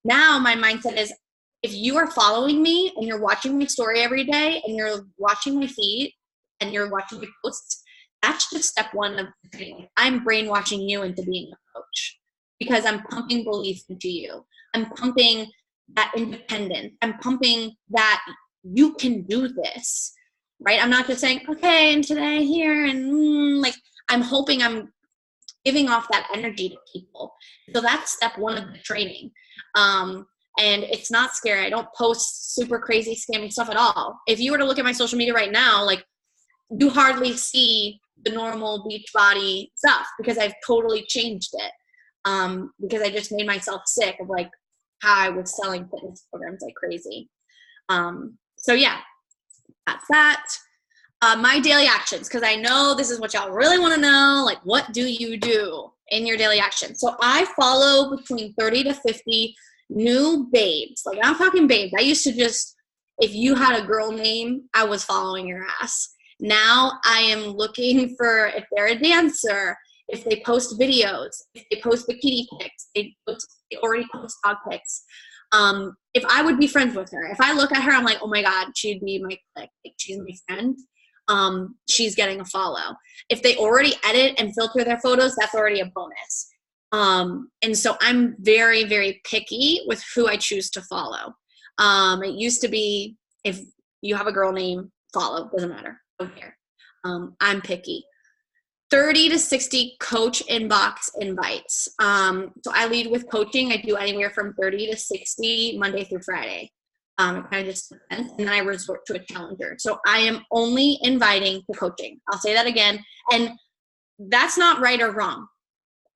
Now my mindset is, if you are following me and you're watching my story every day and you're watching my feed and you're watching my posts, that's just step one of the training. I'm brainwashing you into being a coach because I'm pumping belief into you. I'm pumping that independence. I'm pumping that you can do this, right? I'm not just saying, okay, and today here and like, I'm hoping I'm giving off that energy to people. So that's step one of the training. And it's not scary. I don't post super crazy scammy stuff at all. If you were to look at my social media right now, like, you hardly see the normal beach body stuff because I've totally changed it. Because I just made myself sick of like how I was selling fitness programs like crazy. So yeah, that's that. My daily actions, because I know this is what y'all really want to know. Like, what do you do in your daily actions? So I follow between 30 to 50 new babes. Like, I'm talking babes. I used to just, if you had a girl name, I was following your ass. Now I am looking for if they're a dancer, if they post videos, if they post bikini pics, they already post dog pics. If I would be friends with her, if I look at her, I'm like, oh my God, she'd be my clique. Like, she's my friend. She's getting a follow. If they already edit and filter their photos, that's already a bonus. And so I'm very, very picky with who I choose to follow. It used to be, if you have a girl name, follow, doesn't matter. Don't care. I'm picky. 30 to 60 coach inbox invites. So I lead with coaching. I do anywhere from 30 to 60 Monday through Friday. It kind of just depends. And then I resort to a challenger. So I am only inviting to coaching. I'll say that again. And that's not right or wrong.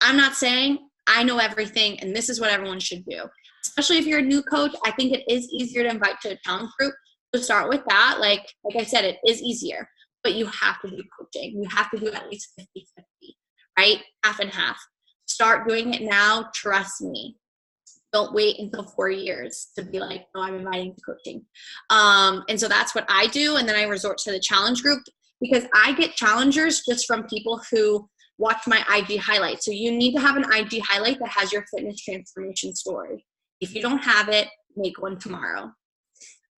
I'm not saying I know everything and this is what everyone should do. Especially if you're a new coach, I think it is easier to invite to a challenge group. So start with that. Like I said, it is easier. But you have to do coaching. You have to do at least 50-50, right? Half and half. Start doing it now. Trust me. Don't wait until 4 years to be like, no, I'm inviting to coaching. And so that's what I do. And then I resort to the challenge group because I get challengers just from people who watch my IG highlights. So you need to have an IG highlight that has your fitness transformation story. If you don't have it, make one tomorrow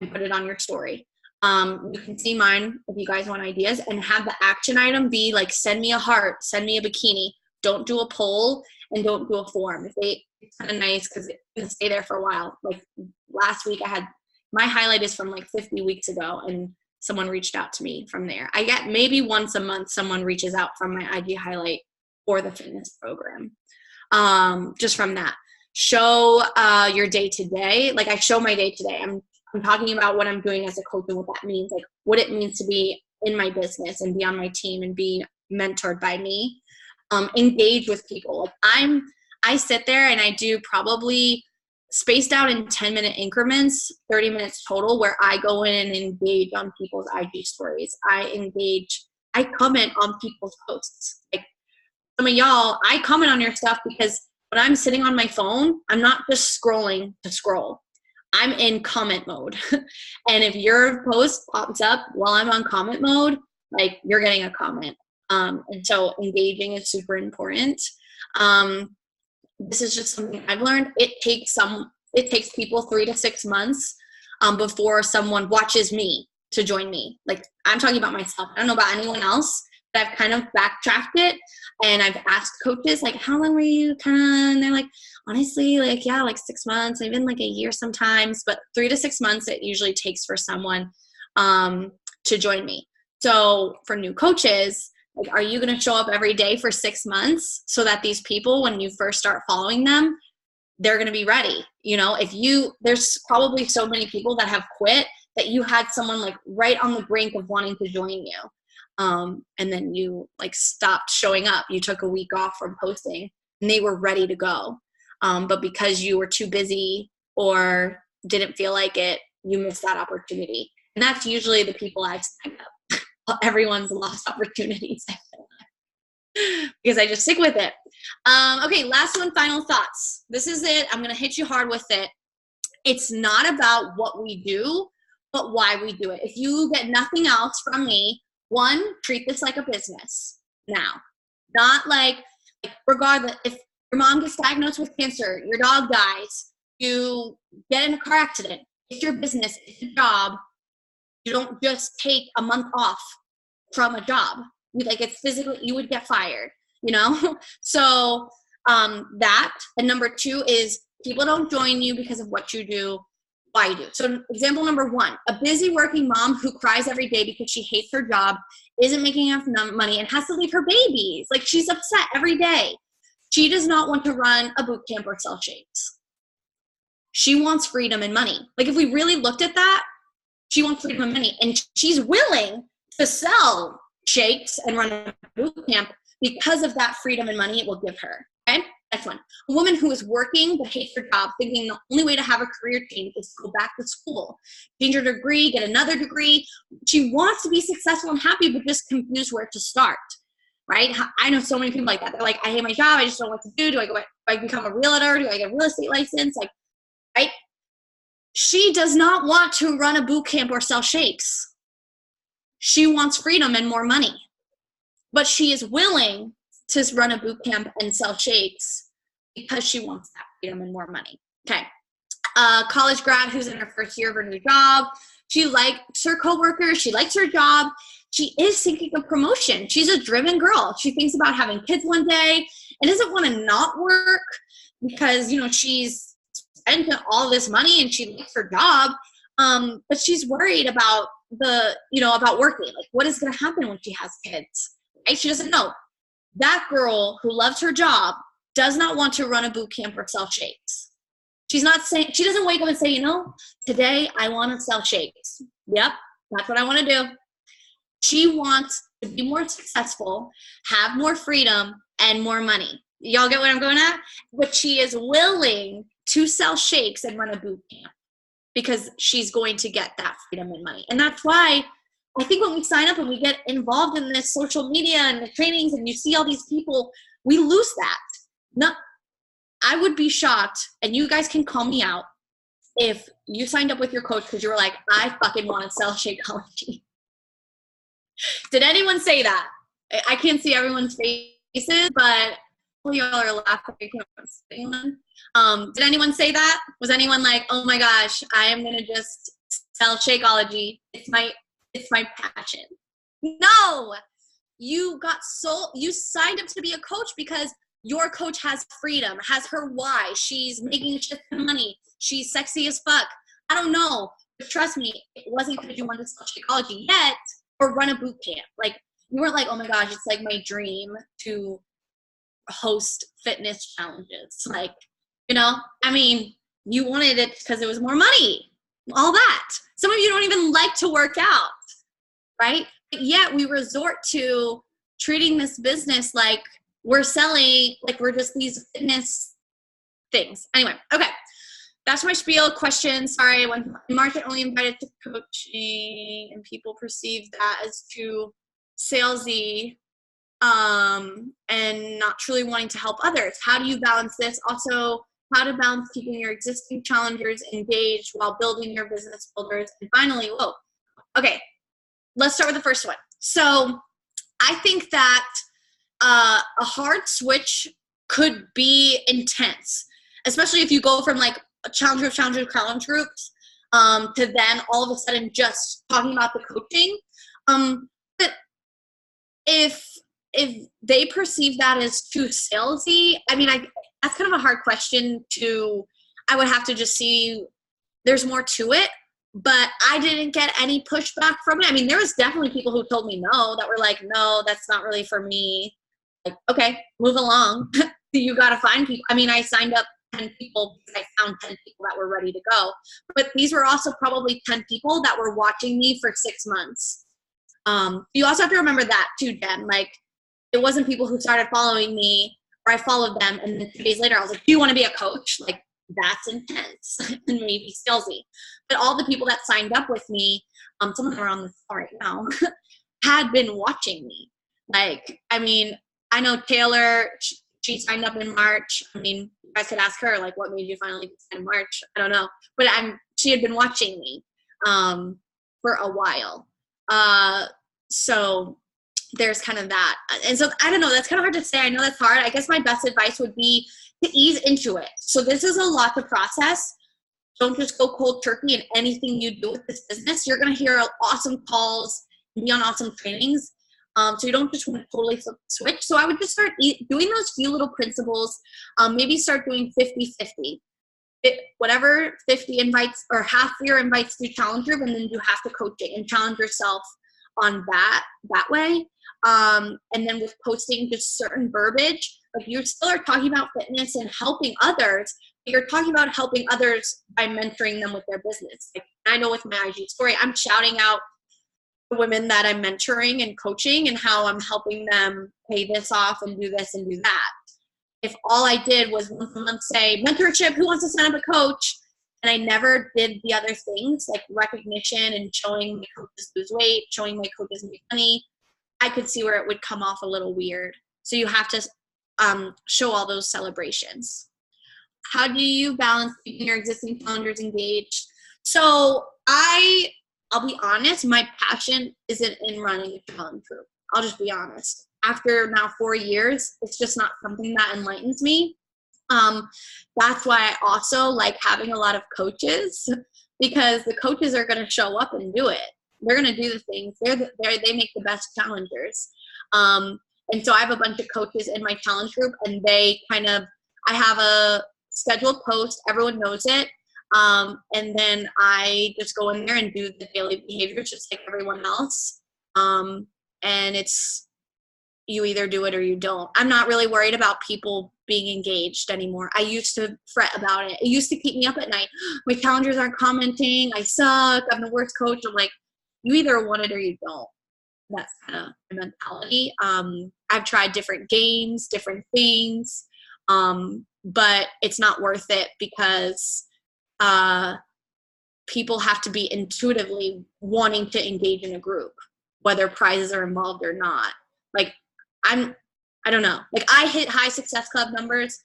and put it on your story. You can see mine if you guys want ideas, and have the action item be like, send me a heart, send me a bikini. Don't do a poll and don't do a form. It's kind of nice because it can stay there for a while. Like last week I had, my highlight is from like 50 weeks ago and someone reached out to me from there. I get maybe once a month someone reaches out from my IG highlight for the fitness program. Just from that. Show your day to day. Like I show my day to day. I'm talking about what I'm doing as a coach and what that means, like what it means to be in my business and be on my team and be mentored by me. Engage with people. Like I sit there and I do probably spaced out in 10-minute increments, 30 minutes total, where I go in and engage on people's IG stories. I comment on people's posts. Like some of y'all, I comment on your stuff because when I'm sitting on my phone, I'm not just scrolling to scroll. I'm in comment mode. And if your post pops up while I'm on comment mode, like you're getting a comment. And so engaging is super important. This is just something I've learned. It takes people 3 to 6 months before someone watches me to join me. Like I'm talking about myself. I don't know about anyone else, but I've kind of backtracked it. And I've asked coaches, like, how long were you and they're like, honestly, like, yeah, like 6 months, even like a year sometimes, but 3 to 6 months it usually takes for someone to join me. So for new coaches, like, are you going to show up every day for 6 months so that these people, when you first start following them, they're going to be ready? You know, there's probably so many people that have quit that you had someone like right on the brink of wanting to join you. And then you like stopped showing up. You took a week off from posting and they were ready to go. But because you were too busy or didn't feel like it, you missed that opportunity. And that's usually the people I've signed up. Everyone's lost opportunities because I just stick with it. Okay, last one, final thoughts. This is it. I'm going to hit you hard with it. It's not about what we do, but why we do it. If you get nothing else from me, one, treat this like a business now. Not like regardless, if Your mom gets diagnosed with cancer. Your dog dies. You get in a car accident. It's your business. It's your job. You don't just take a month off from a job. Like, it's physically, you would get fired, you know? So that, and number two is people don't join you because of what you do, why you do. So example number one, a busy working mom who cries every day because she hates her job, isn't making enough money, and has to leave her babies. Like, she's upset every day. She does not want to run a boot camp or sell shakes. She wants freedom and money. Like, if we really looked at that, she wants freedom and money, and she's willing to sell shakes and run a boot camp because of that freedom and money it will give her. Okay, next one. A woman who is working but hates her job, thinking the only way to have a career change is to go back to school, change her degree, get another degree. She wants to be successful and happy, but just confused where to start. Right? I know so many people like that. They're like, I hate my job. I just don't know what to do. Do I become a realtor? Do I get a real estate license? Like, right? She does not want to run a boot camp or sell shakes. She wants freedom and more money. But she is willing to run a boot camp and sell shakes because she wants that freedom and more money. Okay. College grad who's in her first year of her new job. She likes her coworkers. She likes her job. She is thinking of promotion. She's a driven girl. She thinks about having kids one day and doesn't want to not work because, you know, she's spent all this money and she likes her job. But she's worried about about working. Like, what is going to happen when she has kids? Right? She doesn't know. That girl who loves her job does not want to run a boot camp or sell shakes. She's not saying, she doesn't wake up and say, you know, today I want to sell shakes. Yep, that's what I want to do. She wants to be more successful, have more freedom, and more money. Y'all get what I'm going at? But she is willing to sell shakes and run a boot camp because she's going to get that freedom and money. And that's why I think when we sign up and we get involved in this social media and the trainings and you see all these people, we lose that. No, I would be shocked, and you guys can call me out, if you signed up with your coach because you were like, I fucking want to sell Shakeology. Did anyone say that? I can't see everyone's faces, but y'all are laughing. Did anyone say that? Was anyone like, oh my gosh, I am going to just sell Shakeology. It's my passion. No, you signed up to be a coach because your coach has freedom, has her why. She's making a shit ton of money. She's sexy as fuck. I don't know, but trust me, it wasn't because you wanted to sell Shakeology yet or run a boot camp. Like, you weren't like, oh my gosh, it's like my dream to host fitness challenges. Like, you know, I mean, you wanted it because it was more money, all that. Some of you don't even like to work out, right? But yet we resort to treating this business like we're selling, like we're just these fitness things. Anyway, okay. That's my spiel. Questions. Sorry, when in March I only invited to coaching and people perceive that as too salesy and not truly wanting to help others. How do you balance this? Also, how to balance keeping your existing challengers engaged while building your business builders. And finally, okay, let's start with the first one. So I think that a hard switch could be intense, especially if you go from like a challenge groups to then all of a sudden just talking about the coaching. But if they perceive that as too salesy, I mean, that's kind of a hard question I would have to just see. There's more to it, but I didn't get any pushback from it. I mean, there was definitely people who told me no, that were like, no, that's not really for me. Like, okay, move along. You got to find people. I mean, I signed up 10 people because I found 10 people that were ready to go. But these were also probably 10 people that were watching me for 6 months. You also have to remember that too, Jen. Like, it wasn't people who started following me or I followed them and then 2 days later I was like, do you want to be a coach? Like, that's intense and maybe salesy. But all the people that signed up with me, some of them are on this call right now, had been watching me. Like, I mean, I know Taylor, she signed up in March. I mean, you guys could ask her, like, what made you finally decide in March? I don't know. But she had been watching me for a while. So there's kind of that. And so I don't know, that's kind of hard to say. I know that's hard. I guess my best advice would be to ease into it. So this is a lot to process. Don't just go cold turkey in anything you do with this business. You're going to hear awesome calls and be on awesome trainings. So you don't just want to totally switch. So I would just start doing those few little principles. Maybe start doing 50-50. Whatever 50 invites or half your invites to challenge group, and then you have to coach it and challenge yourself on that way. And then with posting just certain verbiage, like you still are talking about fitness and helping others, but you're talking about helping others by mentoring them with their business. Like, I know with my IG story, I'm shouting out the women that I'm mentoring and coaching and how I'm helping them pay this off and do this and do that. If all I did was once a month say, mentorship, who wants to sign up a coach? And I never did the other things like recognition and showing my coaches lose weight, showing my coaches make money, I could see where it would come off a little weird. So you have to show all those celebrations. How do you balance keeping your existing challengers engaged? So I'll be honest, my passion isn't in running a challenge group. I'll just be honest. After now 4 years, it's just not something that enlightens me. That's why I also like having a lot of coaches, because the coaches are going to show up and do it. They're going to do the things. They make the best challengers. And so I have a bunch of coaches in my challenge group, and I have a scheduled post. Everyone knows it. And then I just go in there and do the daily behaviors just like everyone else. And it's, you either do it or you don't. I'm not really worried about people being engaged anymore. I used to fret about it. It used to keep me up at night. My challengers aren't commenting. I suck. I'm the worst coach. I'm like, you either want it or you don't. That's kind of my mentality. I've tried different games, different things, but it's not worth it because people have to be intuitively wanting to engage in a group, whether prizes are involved or not. Like, I don't know. Like, I hit high success club numbers,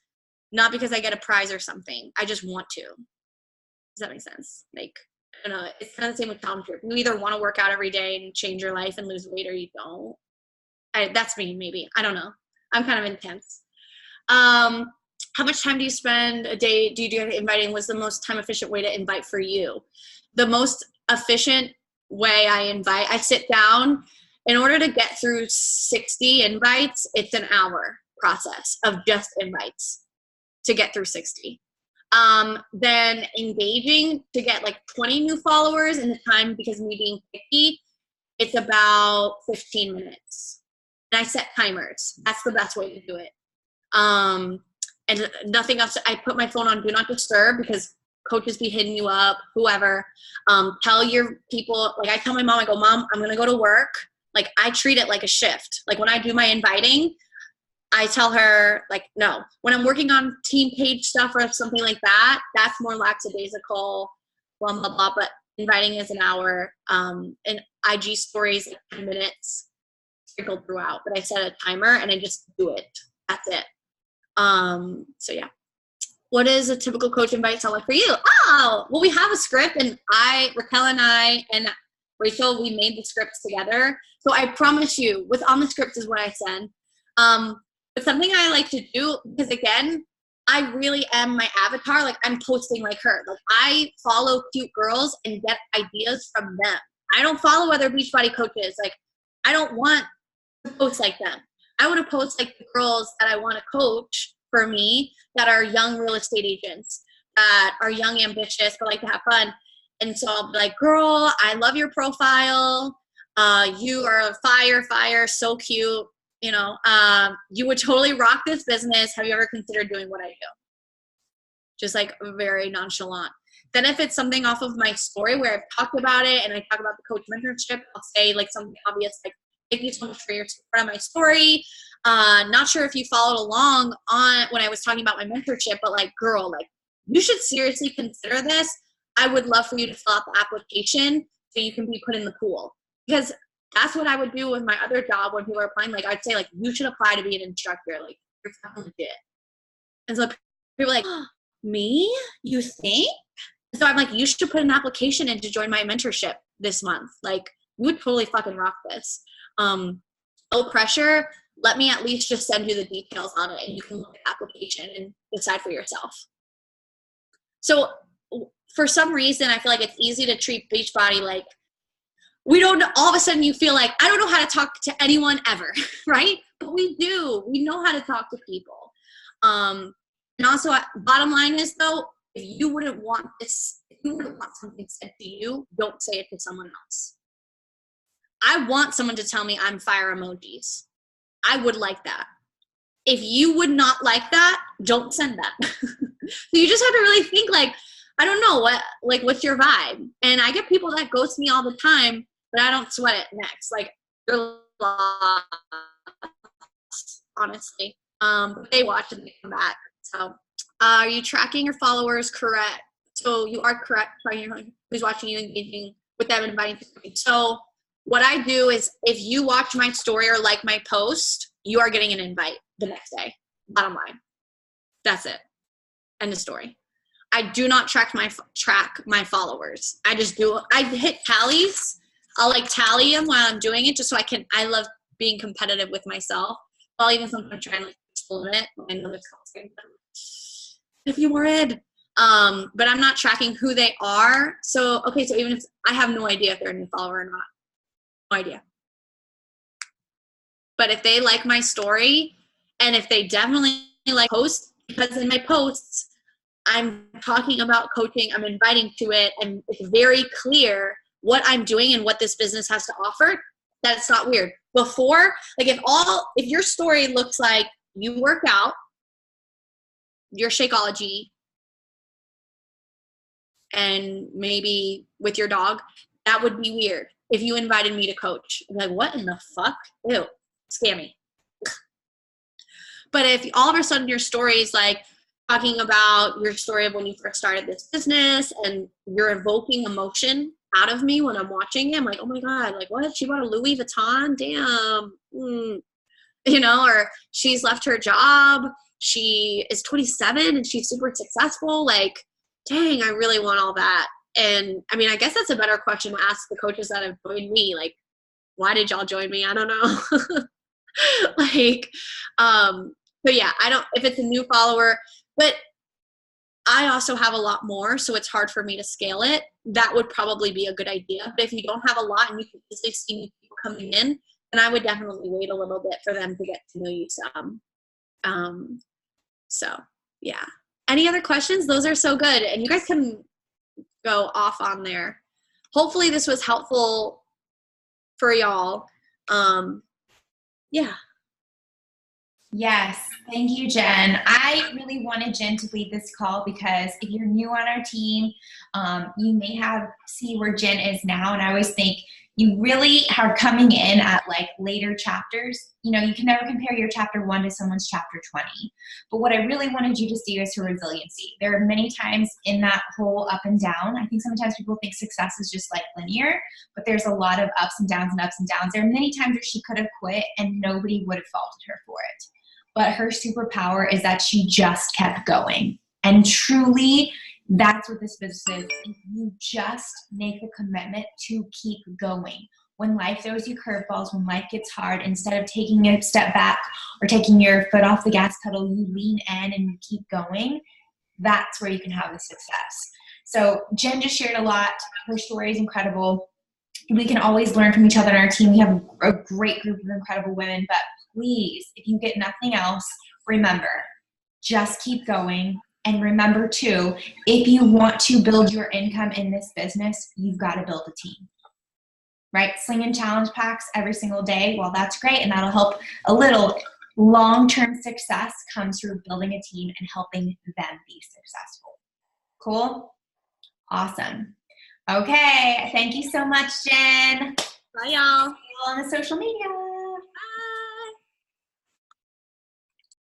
not because I get a prize or something. I just want to. Does that make sense? Like, I don't know. It's kind of the same with challenge group. You either want to work out every day and change your life and lose weight, or you don't. That's me, maybe. I don't know. I'm kind of intense. How much time do you spend a day? Do you do inviting? What's the most time efficient way to invite for you? The most efficient way I invite, I sit down. In order to get through 60 invites, it's an hour process of just invites to get through 60. Then engaging to get like 20 new followers in the time, because me being picky, it's about 15 minutes. And I set timers. That's the best way to do it. And nothing else. I put my phone on do not disturb, because coaches be hitting you up, whoever. Tell your people, like I tell my mom, I go, Mom, I'm going to go to work. Like, I treat it like a shift. Like, when I do my inviting, I tell her, like, no. When I'm working on team page stuff or something like that, that's more lackadaisical, blah, blah, blah. But inviting is an hour. And IG stories, like 10 minutes, sprinkled throughout. But I set a timer and I just do it. That's it. So, yeah. What does a typical coach invite sound like for you? Oh, well, we have a script, and Raquel and I and Rachel, we made the scripts together. So I promise you, what's on the script is what I send. But something I like to do, because again, I really am my avatar. Like, I'm posting like her. Like, I follow cute girls and get ideas from them. I don't follow other Beachbody coaches. Like, I don't want to post like them. I want to post like the girls that I want to coach for me, that are young real estate agents, that are young, ambitious, but like to have fun. And so I'll be like, girl, I love your profile. You are fire, so cute. You know, you would totally rock this business. Have you ever considered doing what I do? Just like very nonchalant. Then if it's something off of my story where I've talked about it and I talk about the coach mentorship, I'll say like something obvious, like, thank you so much for your support on my story. Not sure if you followed along on when I was talking about my mentorship, but like, girl, like, you should seriously consider this. I would love for you to fill out the application so you can be put in the pool. Because that's what I would do with my other job when people are applying. Like, I'd say, like, you should apply to be an instructor. Like, you're fucking legit. And so people are like, oh, me? You think? So I'm like, you should put an application in to join my mentorship this month. Like, you would totally fucking rock this. A no pressure. Let me at least just send you the details on it, and you can look at the application and decide for yourself. So for some reason, I feel like it's easy to treat Beachbody like, we don't, all of a sudden you feel like, I don't know how to talk to anyone ever, right? But we do. We know how to talk to people. And also, bottom line is though, if you wouldn't want this, if you wouldn't want something said to you, don't say it to someone else. I want someone to tell me I'm fire emojis. I would like that. If you would not like that, don't send that. So you just have to really think like, I don't know what's your vibe? And I get people that ghost me all the time, but I don't sweat it next. Like, you're lost, honestly. They watch and they come back. So, are you tracking your followers correct? So you are correct, who's watching you, engaging with them, and inviting people. So what I do is, if you watch my story or like my post, you are getting an invite the next day. Bottom line. That's it. End of story. I do not track my followers. I just do. I hit tallies. I'll like tally them while I'm doing it, just so I love being competitive with myself. I'll even sometimes try and like explode it. I know this if you were in. But I'm not tracking who they are. So, okay, so even if I have no idea if they're a new follower or not. No idea. But if they like my story, and if they definitely like post, because in my posts, I'm talking about coaching, I'm inviting to it, and it's very clear what I'm doing and what this business has to offer, that's not weird. Before, like if your story looks like you work out, your Shakeology, and maybe with your dog, that would be weird. If you invited me to coach, I'm like, what in the fuck? Ew, scammy. But if all of a sudden your story is like talking about your story of when you first started this business, and you're evoking emotion out of me when I'm watching it, I'm like, oh my God, like what? She bought a Louis Vuitton? Damn. You know, or she's left her job. She is 27 and she's super successful. Like, dang, I really want all that. And I mean, I guess that's a better question to ask the coaches that have joined me. Like, why did y'all join me? I don't know. Like, so yeah, if it's a new follower, but I also have a lot more, so it's hard for me to scale it. That would probably be a good idea. But if you don't have a lot and you can easily see new people coming in, then I would definitely wait a little bit for them to get to know you some. So yeah. Any other questions? Those are so good. And you guys can go off on there. Hopefully this was helpful for y'all. Yeah. Yes. Thank you, Jen. I really wanted Jen to lead this call because if you're new on our team, you may see where Jen is now. And I always think you really are coming in at like later chapters. You know, you can never compare your chapter 1 to someone's chapter 20. But what I really wanted you to see is her resiliency. There are many times in that whole up and down. I think sometimes people think success is just like linear, but there's a lot of ups and downs and ups and downs. There are many times where she could have quit and nobody would have faulted her for it. But her superpower is that she just kept going. And truly, that's what this business is. If you just make a commitment to keep going. When life throws you curveballs, when life gets hard, instead of taking a step back or taking your foot off the gas pedal, you lean in and you keep going. That's where you can have the success. So Jen just shared a lot. Her story is incredible. We can always learn from each other on our team. We have a great group of incredible women, but please, if you get nothing else, remember, just keep going. And remember too, if you want to build your income in this business, you've got to build a team, right? Slinging challenge packs every single day. Well, that's great. And that'll help a little. Long-term success comes through building a team and helping them be successful. Cool? Awesome. Okay. Thank you so much, Jen. Bye, y'all. On the social media.